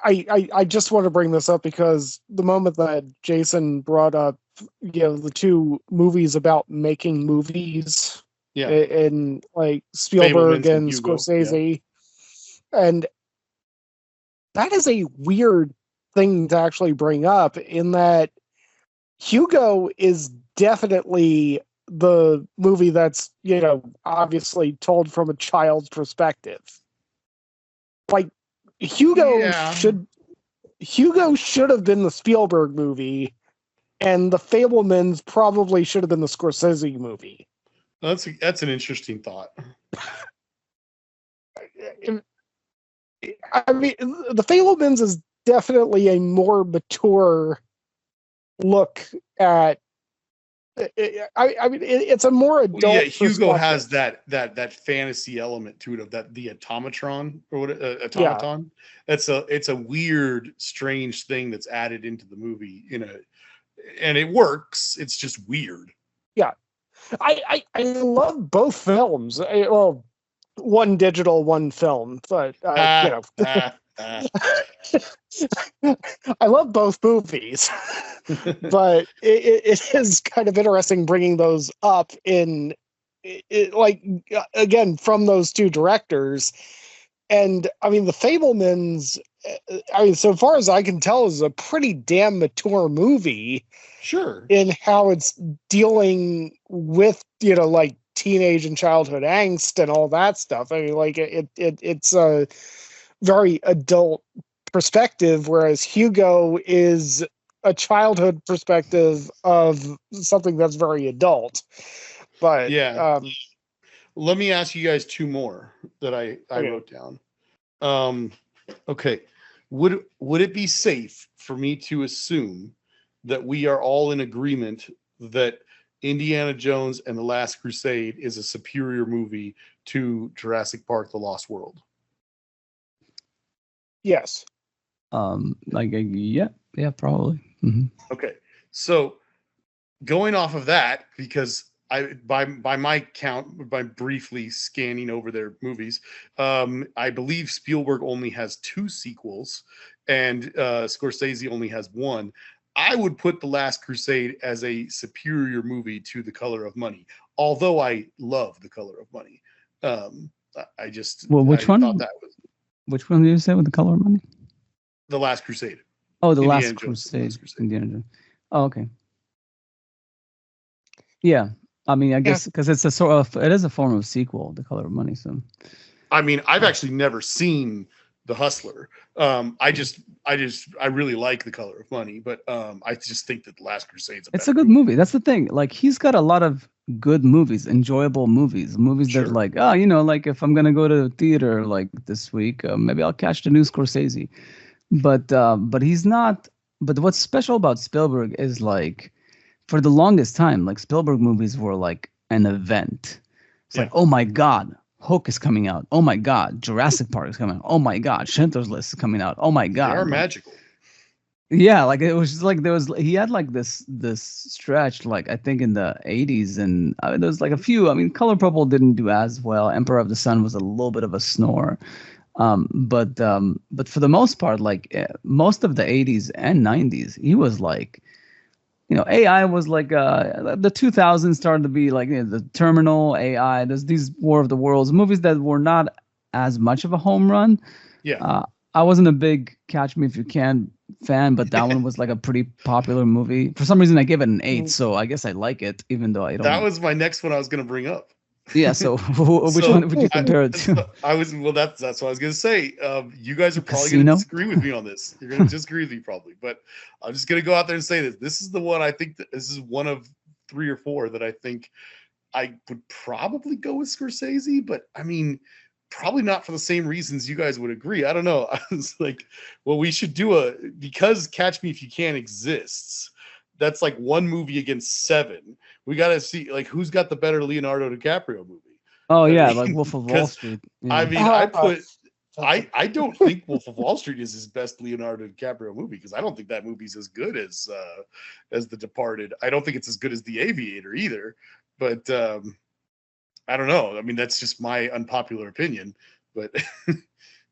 I just want to bring this up because the moment that Jason brought up, the two movies about making movies, in like Spielberg and Scorsese, and that is a weird thing to actually bring up, in that Hugo is definitely the movie that's, obviously told from a child's perspective. Like, Hugo should have been the Spielberg movie, and The Fabelmans probably should have been the Scorsese movie. That's an interesting thought. I mean, The Fabelmans is definitely a more mature look at. I mean, it's a more adult. Yeah, Hugo has that fantasy element to it, of the automaton or what automaton. Yeah. It's a weird, strange thing that's added into the movie, and it works. It's just weird. Yeah, I love both films. Well, one digital, one film, but I love both movies, but it is kind of interesting bringing those up again, from those two directors. And I mean, The Fabelmans, so far as I can tell, is a pretty damn mature movie. Sure. In how it's dealing with, like teenage and childhood angst and all that stuff. I mean, like it's a very adult perspective, whereas Hugo is a childhood perspective of something that's very adult. But let me ask you guys two more that I wrote down. Okay, would it be safe for me to assume that we are all in agreement that Indiana Jones and the Last Crusade is a superior movie to Jurassic Park: The Lost World? Yes. Mm-hmm. Probably. Mm-hmm. Okay, so going off of that, because by my count, by briefly scanning over their movies, I believe Spielberg only has 2 sequels, and Scorsese only has 1. I would put The Last Crusade as a superior movie to The Color of Money, although I love The Color of Money. Which one? Which one did you say with The Color of Money? The Last Crusade. Oh, The Last Crusade. Indiana Jones. Oh, okay. Yeah, I mean, I guess because it's it is a form of sequel, The Color of Money. So, I mean, I've actually never seen The Hustler. I really like The Color of Money, but I just think that The Last Crusade's it's a good movie. That's the thing. Like, he's got a lot of good movies, enjoyable movies that like, like if I'm gonna go to the theater like this week, maybe I'll catch the new Scorsese. But he's not. But what's special about Spielberg is, like, for the longest time, like, Spielberg movies were like an event. It's like, oh my God, Hook is coming out. Oh my God, Jurassic Park is coming out. Oh my God, Schindler's List is coming out. Oh my God, they are magical. Yeah, like, it was just like he had like this stretch, like, I think in the 80s, and there was like a few. I mean, Color Purple didn't do as well. Emperor of the Sun was a little bit of a snore. But for the most part, like, most of the 80s and 90s, he was like, AI was like, the 2000s started to be like, the Terminal, AI. There's these War of the Worlds movies that were not as much of a home run. Yeah. I wasn't a big Catch Me If You Can fan, but that one was like a pretty popular movie. For some reason, I gave it an 8, so I guess I like it, even though I don't. That was my next one I was going to bring up. Yeah, so which one would you compare it to? That's what I was gonna say. You guys are probably gonna disagree with me on this. You're gonna disagree with me probably, but I'm just gonna go out there and say this. This is the one I think that this is one of 3 or 4 that I think I would probably go with Scorsese, but I mean, probably not for the same reasons you guys would agree. I don't know. I was like, well, we should do because Catch Me If You Can exists. that's like one movie against 7. We got to see like who's got the better Leonardo DiCaprio movie. Oh yeah, like Wolf of Wall Street. Yeah. I mean, I don't think Wolf of Wall Street is his best Leonardo DiCaprio movie, because I don't think that movie's as good as The Departed. I don't think it's as good as The Aviator either. But I don't know. I mean, that's just my unpopular opinion. But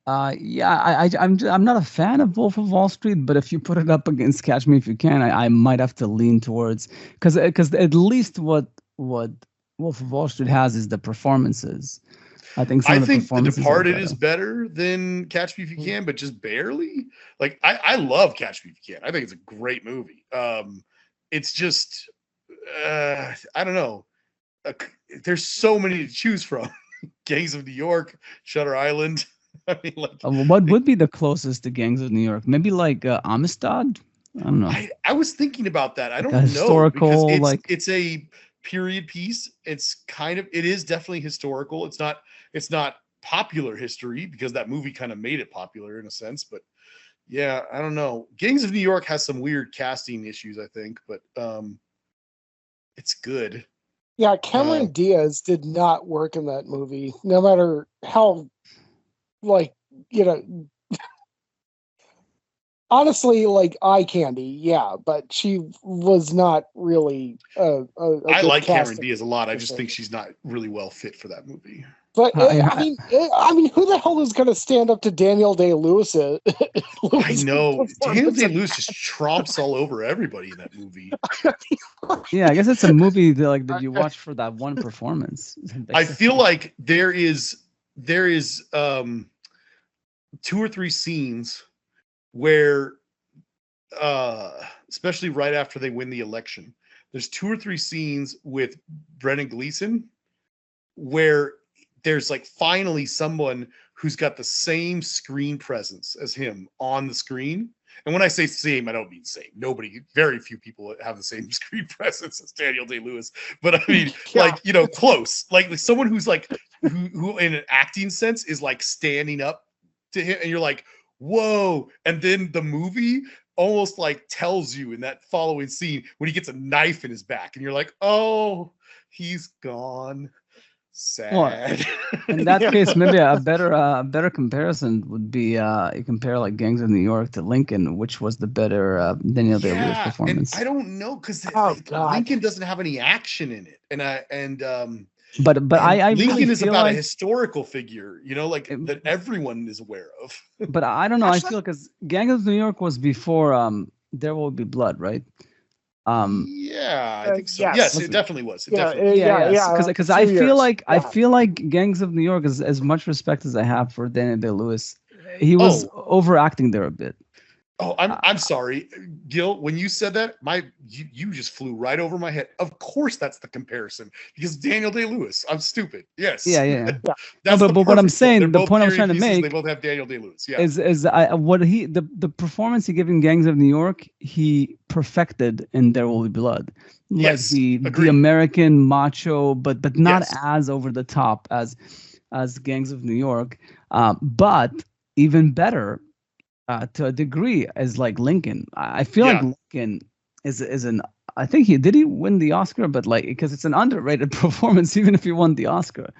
yeah, I'm not a fan of Wolf of Wall Street, but if you put it up against Catch Me If You Can, I might have to lean towards, because at least what Wolf of Wall Street has is the performances. I think The Departed is better than Catch Me If You Can, but just barely. Like I love Catch Me If You Can. I think it's a great movie. It's just I don't know. There's so many to choose from. Gangs of New York, Shutter Island. I mean, like, what would be the closest to Gangs of New York? Maybe like Amistad. I don't know. I was thinking about that. I don't know. Historical, because it's a period piece. It is definitely historical. It's not popular history, because that movie kind of made it popular in a sense. But yeah, I don't know. Gangs of New York has some weird casting issues, I think, but it's good. Yeah, Cameron Diaz did not work in that movie, no matter how, like, you know, honestly, like eye candy, yeah, but she was not really. I like Cameron Diaz a lot. I just think she's not really well fit for that movie. But I mean, who the hell is going to stand up to Daniel Day-Lewis? I know Daniel Day-Lewis just tromps all over everybody in that movie. Yeah, I guess it's a movie that you watch for that one performance. I feel like there is 2 or 3 scenes where, especially right after they win the election, there's 2 or 3 scenes with Brendan Gleeson where there's like finally someone who's got the same screen presence as him on the screen. And when I say same, I don't mean same. Very few people have the same screen presence as Daniel Day-Lewis. But I mean, like, you know, close. Like someone who's like, who in an acting sense is like standing up to him, and you're like, whoa. And then the movie almost like tells you in that following scene when he gets a knife in his back, and you're like, oh, he's gone. Sad. Well, in that case, maybe a better comparison would be you compare like Gangs of New York to Lincoln, which was the better Daniel Day-Lewis performance. And I don't know, because Lincoln doesn't have any action in it, but I Lincoln really is about a historical figure, you know, like that everyone is aware of. But I don't know. I feel because Gangs of New York was before There Will Be Blood, right? Yeah, I think so. Yes, it definitely was. Because I feel like Gangs of New York is as much respect as I have for Daniel Day-Lewis. He was overacting there a bit. Oh, I'm sorry, Gil. When you said that, you just flew right over my head. Of course, that's the comparison, because Daniel Day-Lewis. I'm stupid. Yes. Yeah. But what I'm saying, the point I'm trying to make, they both have Daniel Day-Lewis. Yeah. Is the performance he gave in Gangs of New York, he perfected in There Will Be Blood. Yes. Like the American macho, but not as over the top as Gangs of New York. But even better. To a degree, as like Lincoln. I feel like Lincoln is an. I think he win the Oscar, but like because it's an underrated performance, even if he won the Oscar.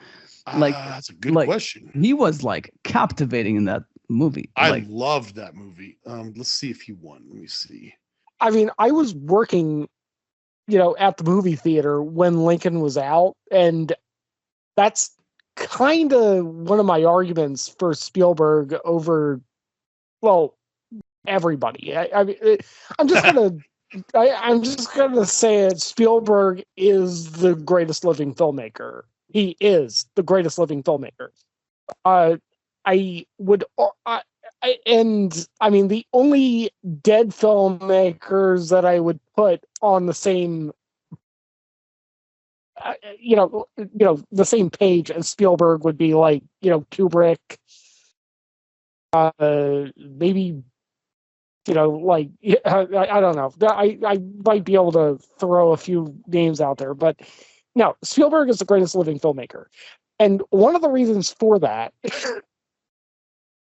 Like that's a good question. He was like captivating in that movie. I loved that movie. Let's see if he won. Let me see. I mean, I was working, you know, at the movie theater when Lincoln was out, and that's kind of one of my arguments for Spielberg over. Well, everybody. I mean, I'm just gonna say it. Spielberg is the greatest living filmmaker. He is the greatest living filmmaker. The only dead filmmakers that I would put on the same, the same page as Spielberg would be like, Kubrick. Maybe, I don't know. I might be able to throw a few names out there, but no, Spielberg is the greatest living filmmaker. And one of the reasons for that,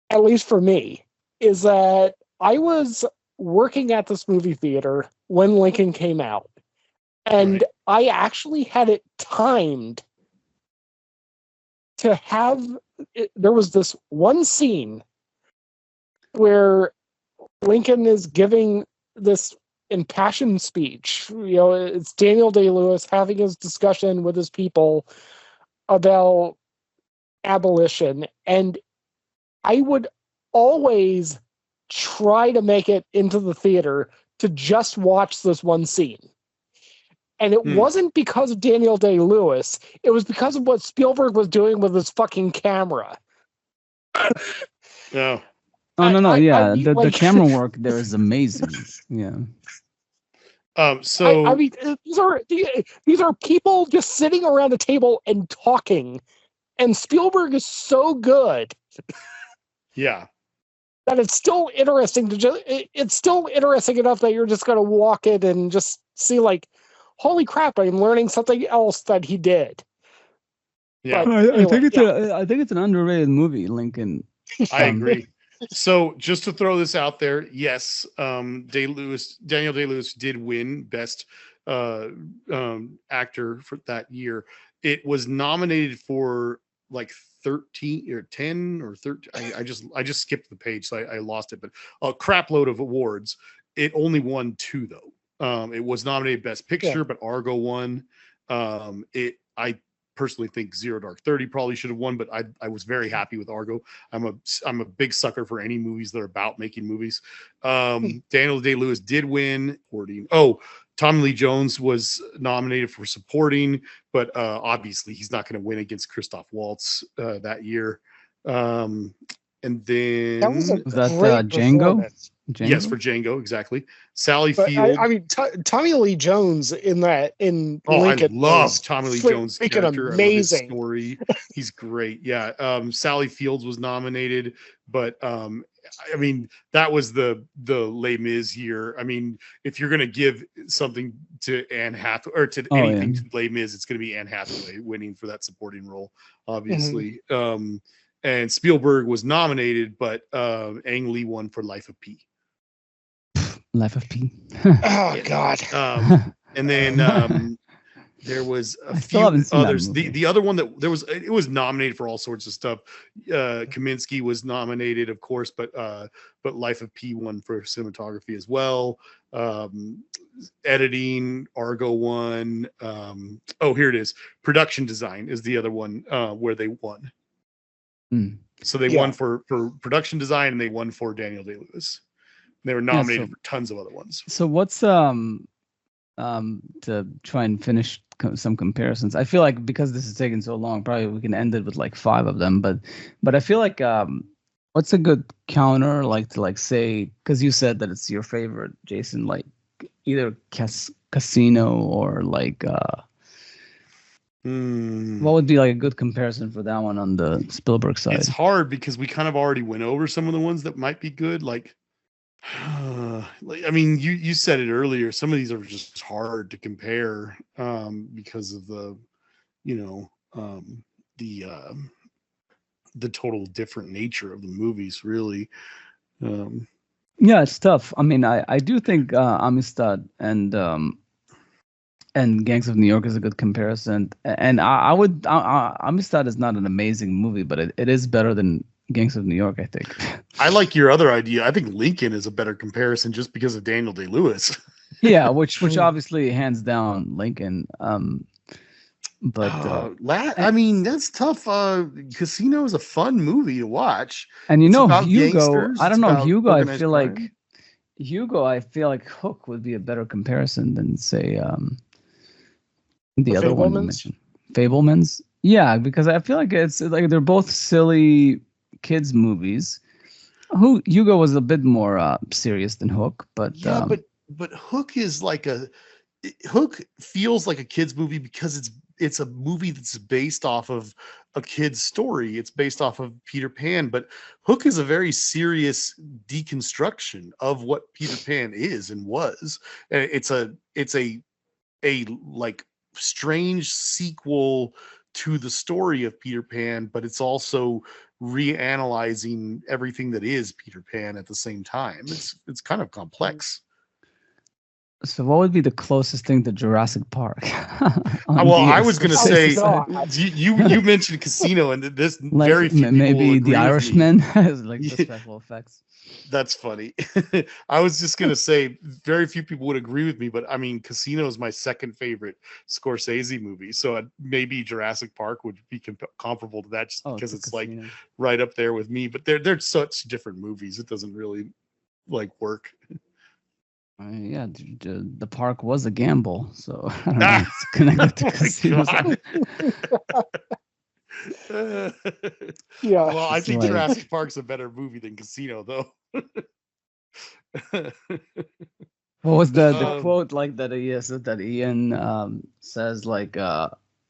at least for me, is that I was working at this movie theater when Lincoln came out. And I actually had it timed to have... There was this one scene where Lincoln is giving this impassioned speech. It's Daniel Day-Lewis having his discussion with his people about abolition. And I would always try to make it into the theater to just watch this one scene. And it wasn't because of Daniel Day-Lewis. It was because of what Spielberg was doing with his fucking camera. No. Oh, no. Yeah, the camera work there is amazing. Yeah. So I mean, these are people just sitting around a table and talking, and Spielberg is so good. Yeah. That it's still interesting it's still interesting enough that you're just going to walk in and just see, like, holy crap, I'm learning something else that he did. Yeah. But anyway, I think it's an underrated movie, Lincoln. I agree. So just to throw this out there, yes, Daniel Day-Lewis did win Best Actor for that year. It was nominated for like 13 or 10 or 13. I just skipped the page, so I lost it. But a crap load of awards. It only won 2 though. It was nominated Best Picture, but Argo won. I personally think Zero Dark 30 probably should have won, but I was very happy with Argo. I'm a big sucker for any movies that are about making movies. Daniel Day-Lewis did win. Tommy Lee Jones was nominated for supporting, but obviously he's not going to win against Christoph Waltz that year. And then that was Django? Django? Yes, for Django, exactly. Sally Field. I mean, Tommy Lee Jones in Lincoln. I love Tommy Lee Jones' character. Amazing. I love his story. He's great. Yeah. Sally Fields was nominated, but I mean, that was the Les Mis year. I mean, if you're going to give something to Anne Hathaway or to anything to Les Mis, it's going to be Anne Hathaway winning for that supporting role, obviously. And Spielberg was nominated, but Ang Lee won for Life of Pi. Life of Pi. Oh God. And then there was a few others. The other one that it was nominated for all sorts of stuff. Kaminsky was nominated, of course, but Life of Pi won for cinematography as well. Editing, Argo won. Here it is. Production design is the other one where they won. So they won for production design, and they won for Daniel Day-Lewis. They were nominated for tons of other ones. So what's to try and finish some comparisons? I feel like because this is taking so long, probably we can end it with like 5 of them. But I feel like what's a good counter, like to like say, because you said that it's your favorite, Jason, like either Casino or like what would be like a good comparison for that one on the Spielberg side? It's hard because we kind of already went over some of the ones that might be good. Like, I mean, you said it earlier. Some of these are just hard to compare because of the total different nature of the movies, really. Yeah, it's tough. I mean, I do think Amistad and Gangs of New York is a good comparison. And Amistad is not an amazing movie, but it is better than Gangs of New York, I think. I like your other idea. I think Lincoln is a better comparison just because of Daniel Day-Lewis. Yeah, which obviously hands down Lincoln. But I mean, that's tough. Casino is a fun movie to watch. And Hugo, I don't know, Hugo, I feel like Hook would be a better comparison than say the other one you mentioned. Fabelmans? Yeah, because I feel like it's like they're both silly kids movies. Hugo was a bit more serious than Hook, but but Hook is like Hook feels like a kids movie because it's a movie that's based off of a kid's story. It's based off of Peter Pan, but Hook is a very serious deconstruction of what Peter Pan is and was. It's a like strange sequel to the story of Peter Pan, but it's also reanalyzing everything that is Peter Pan at the same time. It's kind of complex. So what would be the closest thing to Jurassic Park? Well, I was going to say, you mentioned Casino, and this like, very few people maybe will agree The Irishman has like Yeah. the special effects. That's funny. I was just going to say, very few people would agree with me, but I mean, Casino is my second favorite Scorsese movie. So maybe Jurassic Park would be comparable to that, just because it's Casino. like right up there with me. But they're such different movies. It doesn't really like work. Yeah, the park was a gamble, so I don't know. It's connected to casinos. Yeah. Well, I think Jurassic Park's a better movie than Casino, though. What was the quote like that? That Ian says like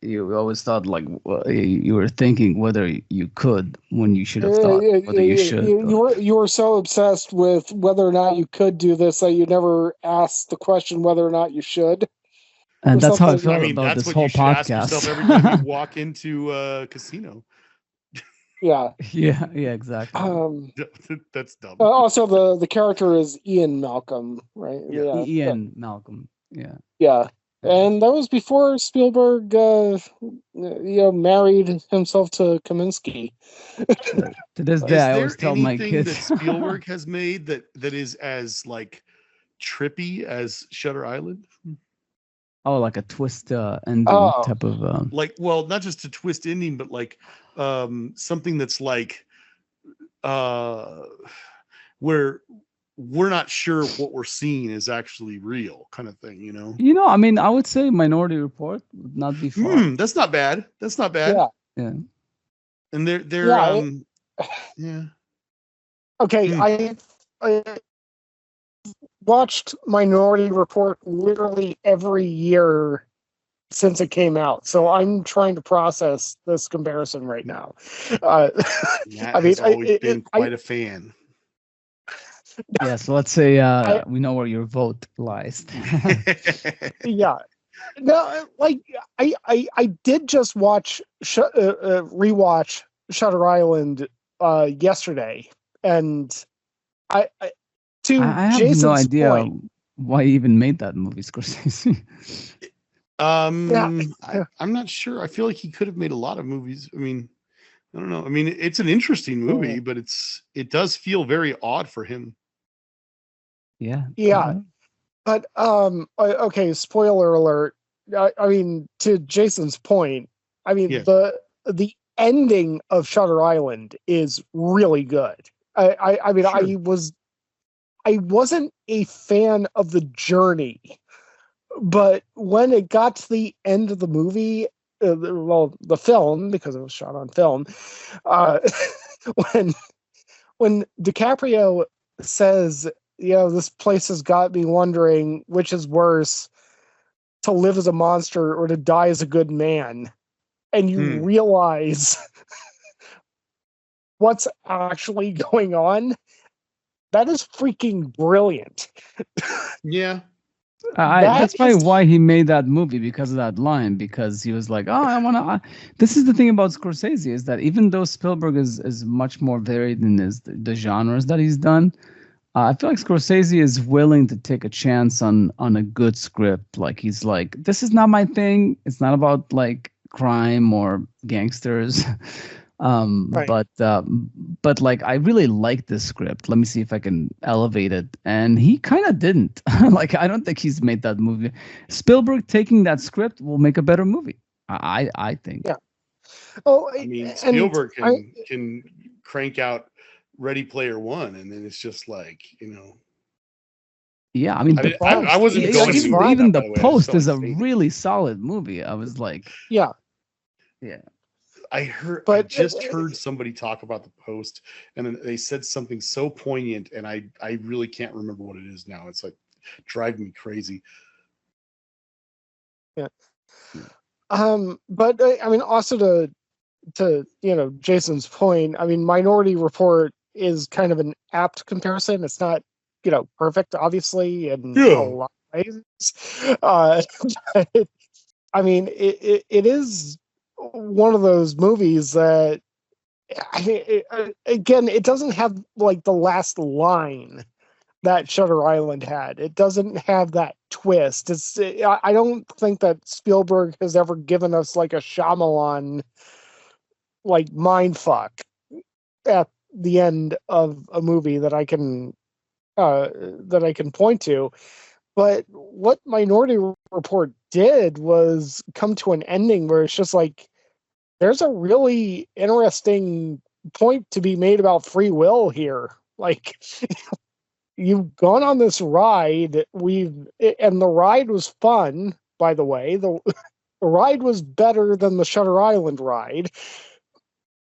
you always thought like you were thinking whether you could when you should have thought whether you should. You were so obsessed with whether or not you could do this that you never asked the question whether or not you should. And that's how I felt about this whole podcast. Ask yourself every time you walk into a casino. Yeah. Yeah, exactly. That's dumb. Also, the character is Ian Malcolm, right? Yeah. Ian Malcolm. Yeah. Yeah. And that was before Spielberg, married himself to Kaminsky. To this day, I always tell my kids that Spielberg has made that is as like trippy as Shutter Island. Oh, like a twist ending type of like, well, not just a twist ending, but like something that's like where we're not sure what we're seeing is actually real, kind of thing, I mean, I would say Minority Report would not be far. That's not bad. Yeah. And they're yeah. Okay, I watched Minority Report literally every year since it came out, so I'm trying to process this comparison right now. I mean, always been quite a fan. Yeah, so let's say we know where your vote lies. Yeah, no, like I did just rewatch Shutter Island yesterday, and I have Jason's no idea point, why he even made that movie, Scorsese. I'm not sure. I feel like he could have made a lot of movies. I mean, I don't know. I mean, it's an interesting movie, but it does feel very odd for him. Yeah. But okay, spoiler alert. I mean, to Jason's point, I mean, the ending of Shutter Island is really good. I mean, sure. I wasn't a fan of the journey, but when it got to the end of the movie, the film, because it was shot on film, when DiCaprio says, this place has got me wondering which is worse, to live as a monster or to die as a good man, and you realize what's actually going on, that is freaking brilliant. Yeah. That's probably why he made that movie, because of that line, because he was like, I want to... This is the thing about Scorsese, is that even though Spielberg is much more varied in the genres that he's done, I feel like Scorsese is willing to take a chance on a good script. Like, he's like, this is not my thing. It's not about like crime or gangsters. Right. But like, I really like this script. Let me see if I can elevate it. And he kind of didn't. Like, I don't think he's made that movie. Spielberg taking that script will make a better movie, I think. Yeah. Oh, I mean, Spielberg can crank out Ready Player One, and then it's just like, Yeah, I mean, I wasn't going even The Post is a really solid movie. I was like, yeah. I just heard somebody talk about The Post, and then they said something so poignant, and I really can't remember what it is now. It's like driving me crazy. Yeah. But I mean, also to Jason's point, I mean, Minority Report is kind of an apt comparison. It's not perfect, obviously, in a lot of ways. I mean, it is one of those movies that I mean, again, it doesn't have like the last line that Shutter Island had. It doesn't have that twist. I don't think that Spielberg has ever given us like a Shyamalan like mindfuck at the end of a movie that I can point to. But what Minority Report did was come to an ending where it's just like, there's a really interesting point to be made about free will here. Like, you've gone on this ride. And the ride was fun, by the way. The ride was better than the Shutter Island ride.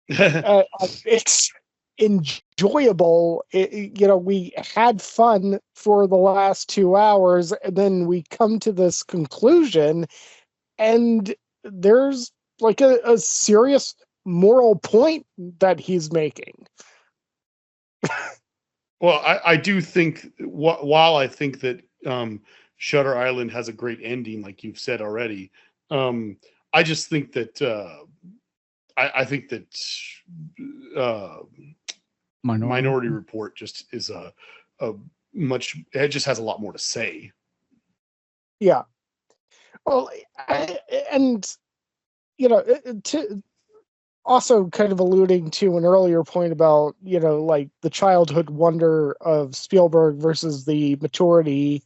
It's enjoyable. We had fun for the last 2 hours, and then we come to this conclusion, and there's like a serious moral point that he's making. Well, I do think, while I think that Shutter Island has a great ending, like you've said already, I just think that I think that Minority Report just is a much. It just has a lot more to say. Yeah. Well, to also kind of alluding to an earlier point about, like the childhood wonder of Spielberg versus the maturity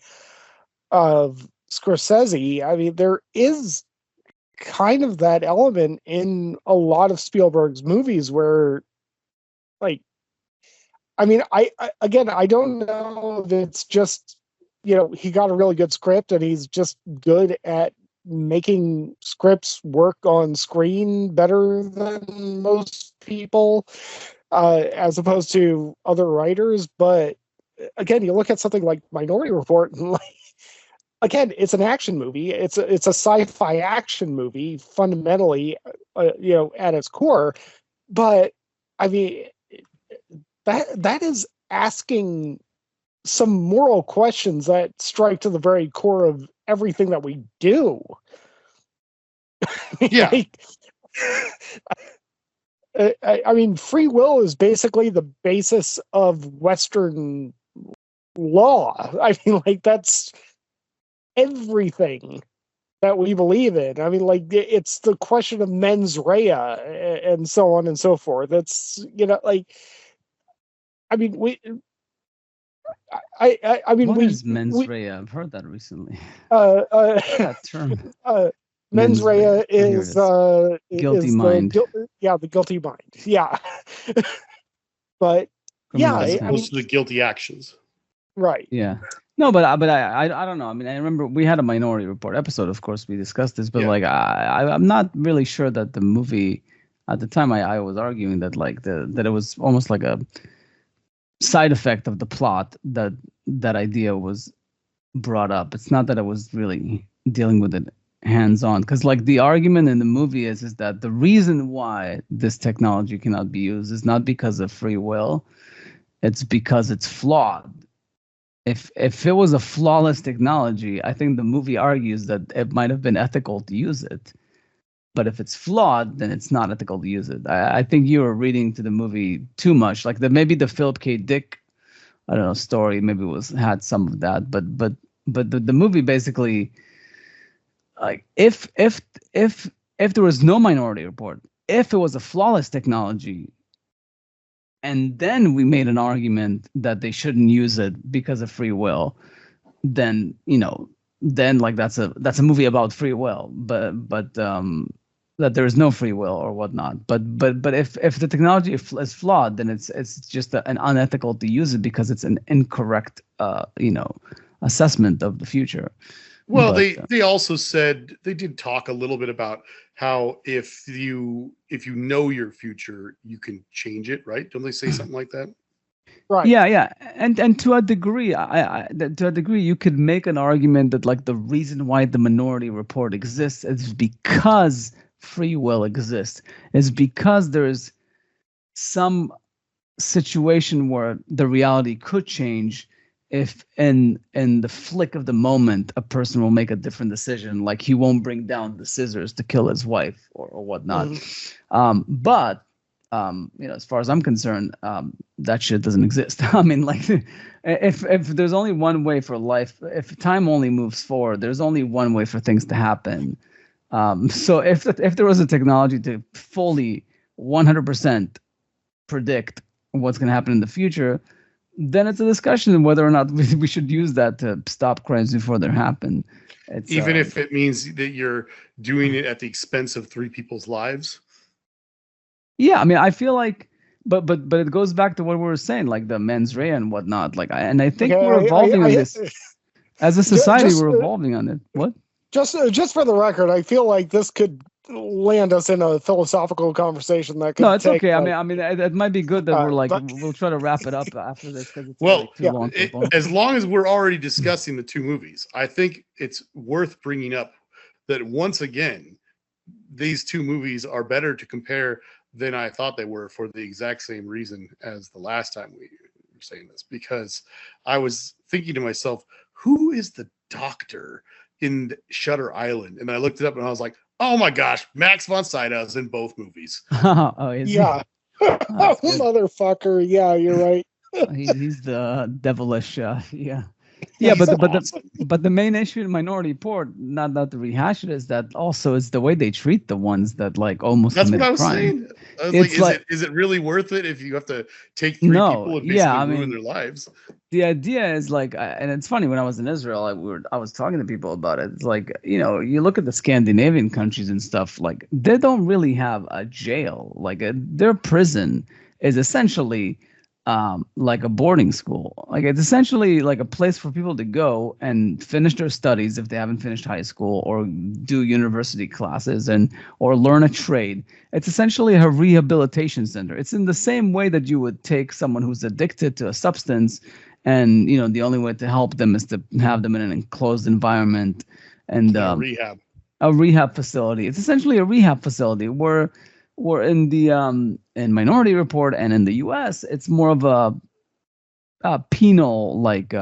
of Scorsese. I mean, there is kind of that element in a lot of Spielberg's movies where, like, I mean, I don't know if it's just, he got a really good script and he's just good at making scripts work on screen better than most people, as opposed to other writers. But again, you look at something like Minority Report, and like, again, it's an action movie. It's a sci-fi action movie fundamentally, at its core. But I mean, that is asking some moral questions that strike to the very core of everything that we do. Yeah. I mean, free will is basically the basis of Western law. I mean, like, that's everything that we believe in. I mean, like, it's the question of mens rea and so on and so forth. That's, like, I mean, what is mens rea? I've heard that recently. That term. Mens rea is guilty is mind. The guilty mind. Yeah. But as opposed to the guilty actions. Right. Yeah. No, but I don't know. I mean, I remember we had a Minority Report episode. Of course, we discussed this, but like I'm not really sure that the movie at the time I was arguing that like that it was almost like a side effect of the plot that idea was brought up. It's not that I was really dealing with it hands on, because like the argument in the movie is that the reason why this technology cannot be used is not because of free will, it's because it's flawed. If it was a flawless technology, I think the movie argues that it might have been ethical to use it. But if it's flawed, then it's not ethical to use it. I think you were reading to the movie too much. Like maybe the Philip K. Dick, I don't know, story maybe had some of that. But the movie basically, like if there was no Minority Report, if it was a flawless technology, and then we made an argument that they shouldn't use it because of free will, then then like that's a movie about free will, but that there is no free will or whatnot. But if the technology is flawed, then it's just an unethical to use it because it's an incorrect assessment of the future. Well, they also said, they did talk a little bit about how if you know your future, you can change it, right? Don't they say something like that? Right. Yeah, and to a degree, to a degree, you could make an argument that like the reason why the Minority Report exists is because free will exists, is because there is some situation where the reality could change if in the flick of the moment a person will make a different decision, like he won't bring down the scissors to kill his wife or whatnot. But as far as I'm concerned, that shit doesn't exist. I mean, like, if there's only one way for life, if time only moves forward, there's only one way for things to happen. So if there was a technology to fully 100% predict what's going to happen in the future, then it's a discussion of whether or not we should use that to stop crimes before they happen. Even if it means that you're doing it at the expense of 3 people's lives. Yeah, I mean, I feel like, but it goes back to what we were saying, like the mens rea and whatnot. Like, and I think we're evolving on this as a society. We're evolving on it. What? Just for the record, I feel like this could land us in a philosophical conversation that could. No, it's okay. Like, I mean, it might be good that we're like, we'll try to wrap it up after this because it's too long. As long as we're already discussing the 2 movies, I think it's worth bringing up that once again, these 2 movies are better to compare than I thought they were, for the exact same reason as the last time we were saying this, because I was thinking to myself, who is the doctor in Shutter Island? And I looked it up and I was like, oh my gosh, Max von Sydow's in both movies. Yeah. Motherfucker. Yeah, you're right. He's the devilish. Yeah, but the main issue in Minority Report, not to rehash it, is that also it's the way they treat the ones that like almost. That's commit what I was crime. saying. I was like, is it really worth it if you have to take 3 people and basically ruin their lives? The idea is like, and it's funny, when I was in Israel, I was talking to people about it. It's like, you look at the Scandinavian countries and stuff, like they don't really have a jail. Like their prison is essentially like a boarding school. Like it's essentially like a place for people to go and finish their studies if they haven't finished high school, or do university classes or learn a trade. It's essentially a rehabilitation center. It's in the same way that you would take someone who's addicted to a substance, and the only way to help them is to have them in an enclosed environment and a rehab facility. It's essentially a rehab facility where in the in Minority Report and in the U.S., it's more of a penal like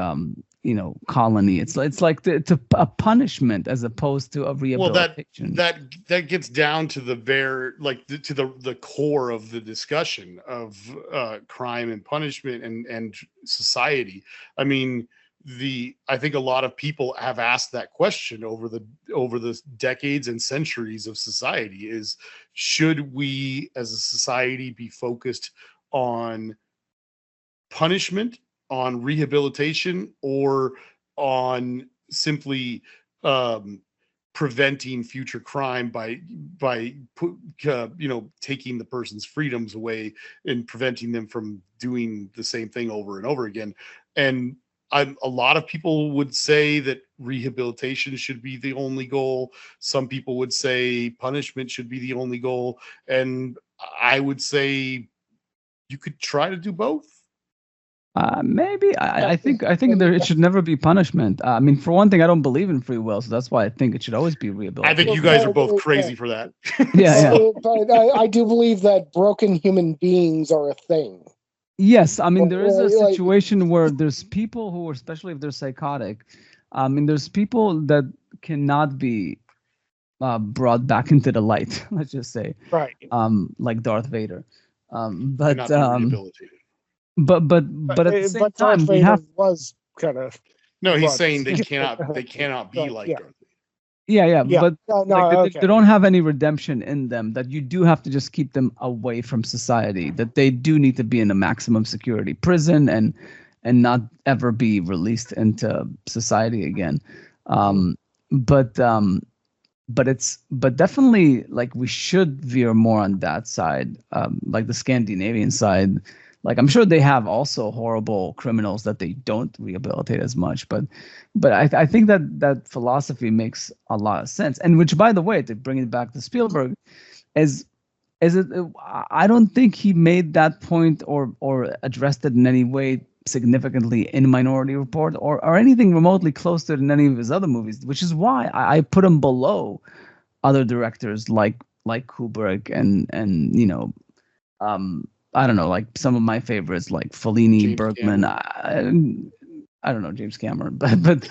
colony. It's like it's a punishment as opposed to a rehabilitation. Well, that gets down to the to the core of the discussion of crime and punishment and society. I mean, I think a lot of people have asked that question over the decades and centuries of society: is should we as a society be focused on punishment, on rehabilitation, or on simply preventing future crime by taking the person's freedoms away and preventing them from doing the same thing over and over again? And a lot of people would say that rehabilitation should be the only goal. Some people would say punishment should be the only goal. And I would say you could try to do both. Maybe. I think it should never be punishment. I mean, for one thing, I don't believe in free will, so that's why I think it should always be rehabilitation. I think you guys are both crazy for that. Yeah. But I do believe that broken human beings are a thing. Yes, I mean, there is a situation where there's people who, especially if they're psychotic, there's people that cannot be brought back into the light, let's just say. Right. Like Darth Vader. But at the same time, we have was kind of. No, he's saying they cannot be like Darth Vader. Yeah. But they don't have any redemption in them, that you do have to just keep them away from society, that they do need to be in a maximum security prison and not ever be released into society again. But definitely, like, we should veer more on that side, like the Scandinavian side. Like, I'm sure they have also horrible criminals that they don't rehabilitate as much, but I think that philosophy makes a lot of sense. And which, by the way, to bring it back to Spielberg, I don't think he made that point or addressed it in any way significantly in Minority Report or anything remotely close to it in any of his other movies, which is why I put him below other directors like Kubrick and I don't know, like some of my favorites like Fellini, Bergman. I don't know James Cameron, but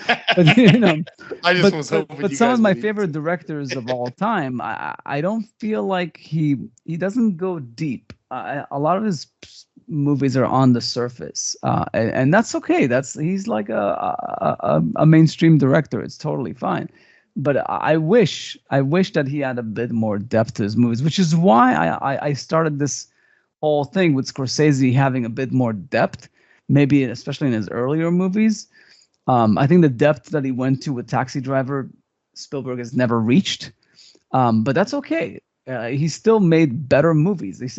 you know, I just was hoping. But some of my favorite directors of all time, I don't feel like he doesn't go deep. A lot of his movies are on the surface, and that's okay. He's like a mainstream director. It's totally fine. But I wish that he had a bit more depth to his movies, which is why I started this whole thing with Scorsese having a bit more depth, maybe especially in his earlier movies. I think the depth that he went to with Taxi Driver, Spielberg has never reached. But that's okay. He still made better movies. They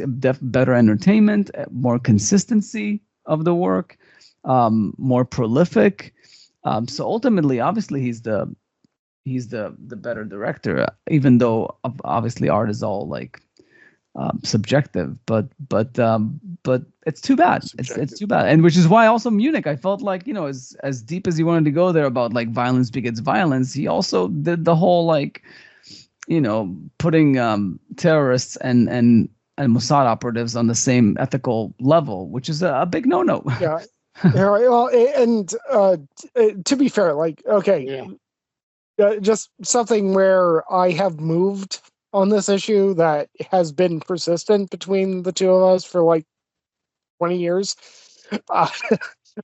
better entertainment, more consistency of the work, more prolific. So ultimately, obviously, he's the better director, even though obviously art is all like subjective, but it's too bad. It's too bad, and which is why also Munich, I felt like, you know, as deep as he wanted to go there about like violence begets violence, he also did the whole like, you know, putting terrorists and Mossad operatives on the same ethical level, which is a big no-no. Yeah. Yeah, well, and to be fair, like, okay, just something where I have moved on this issue that has been persistent between the two of us for like 20 years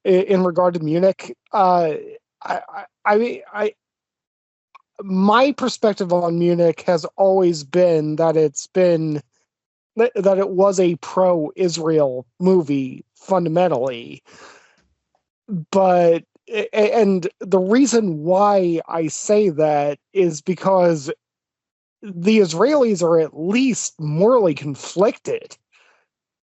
in regard to Munich. My perspective on Munich has always been that it was a pro-Israel movie fundamentally, but and the reason why I say that is because the Israelis are at least morally conflicted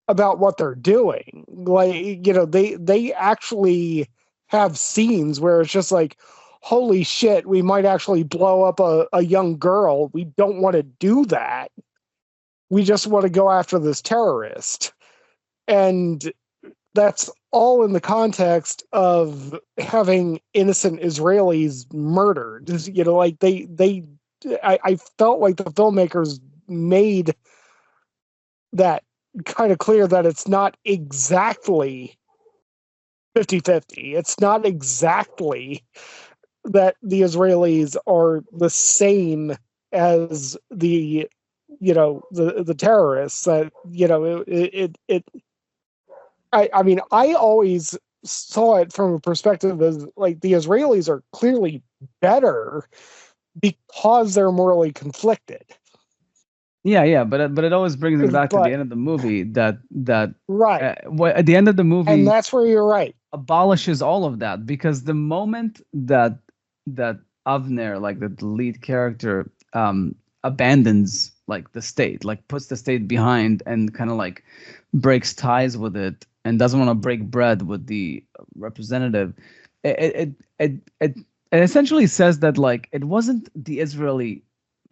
about what they're doing. Like, you know, they actually have scenes where it's just like, holy shit, we might actually blow up a young girl. We don't want to do that. We just want to go after this terrorist. And that's all in the context of having innocent Israelis murdered. You know, like I felt like the filmmakers made that kind of clear that it's not exactly 50-50. It's not exactly that the Israelis are the same as the, you know, the terrorists. That, you know, I mean, I always saw it from a perspective as like the Israelis are clearly better because they're morally conflicted. Yeah, but it always brings me back to the end of the movie that right at the end of the movie, and that's where you're right, abolishes all of that, because the moment that Avner, like the lead character, abandons like the state, like puts the state behind and kind of like breaks ties with it and doesn't want to break bread with the representative, it essentially says that like it wasn't the Israeli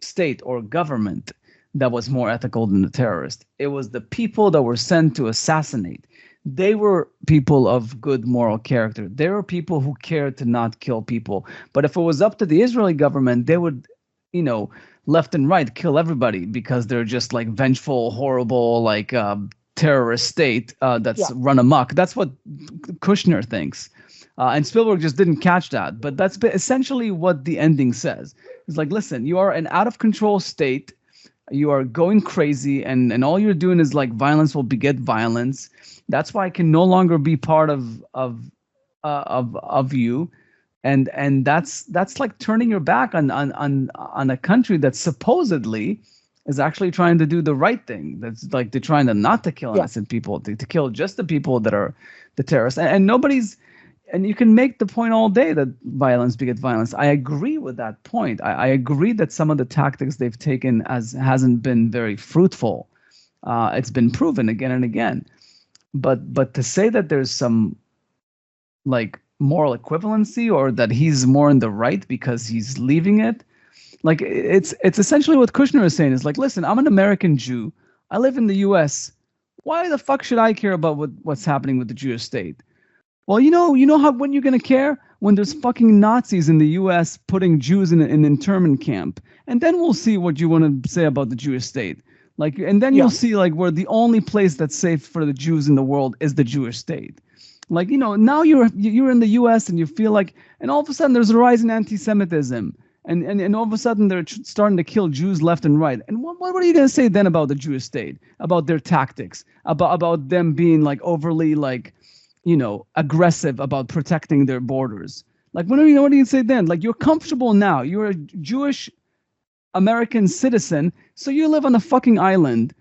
state or government that was more ethical than the terrorist. It was the people that were sent to assassinate. They were people of good moral character. They were people who cared to not kill people. But if it was up to the Israeli government, they would, you know, left and right kill everybody because they're just like vengeful, horrible, like terrorist state that's run amok. That's what Kushner thinks. And Spielberg just didn't catch that. But that's essentially what the ending says. It's like, listen, you are an out-of-control state. You are going crazy, and all you're doing is like violence will beget violence. That's why I can no longer be part of you, and that's like turning your back on a country that supposedly is actually trying to do the right thing. That's like they're trying to not to kill innocent people, to kill just the people that are the terrorists, and nobody's. And you can make the point all day that violence begets violence. I agree with that point. I agree that some of the tactics they've taken hasn't been very fruitful. It's been proven again and again. But to say that there's some like moral equivalency or that he's more in the right because he's leaving it, like it's essentially what Kushner is saying. Is like, listen, I'm an American Jew. I live in the U.S. Why the fuck should I care about what's happening with the Jewish state? Well, you know how when you're gonna care when there's fucking Nazis in the U.S. putting Jews in an internment camp, and then we'll see what you want to say about the Jewish state. Like, and then you'll see like where the only place that's safe for the Jews in the world is the Jewish state. Like, now you're in the U.S. and you feel like, and all of a sudden there's a rise in anti-Semitism, and all of a sudden they're starting to kill Jews left and right. And what are you going to say then about the Jewish state, about their tactics, about them being like overly like, aggressive about protecting their borders? Like, what do you say then? Like, you're comfortable now. You're a Jewish American citizen, so you live on a fucking island,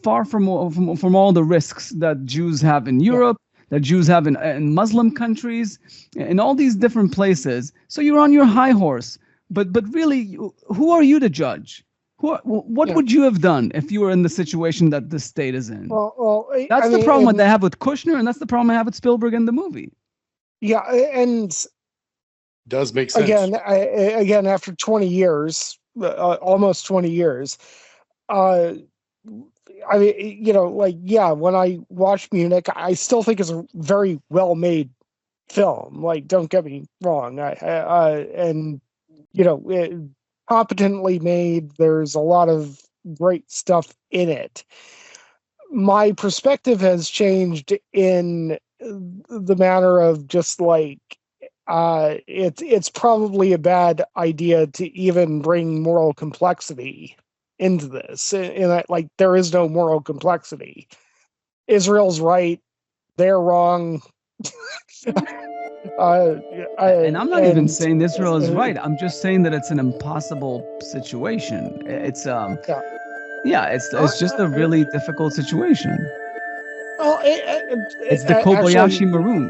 far from all the risks that Jews have in Europe, that Jews have in Muslim countries, in all these different places. So you're on your high horse. But really, who are you to judge? What would you have done if you were in the situation that the state is in? Well, that's the problem that I have with Kushner, and that's the problem I have with Spielberg in the movie. Yeah, and does make sense. Again, after 20 years, almost 20 years, I mean, when I watch Munich, I still think it's a very well-made film. Like, don't get me wrong. Competently made. There's a lot of great stuff in it. My perspective has changed in the manner of just like, it's probably a bad idea to even bring moral complexity into this. And that, like, there is no moral complexity. Israel's right, they're wrong. And I'm not even saying Israel is right. I'm just saying that it's an impossible situation. It's it's just a really difficult situation. Well, it's the Kobayashi Maroon.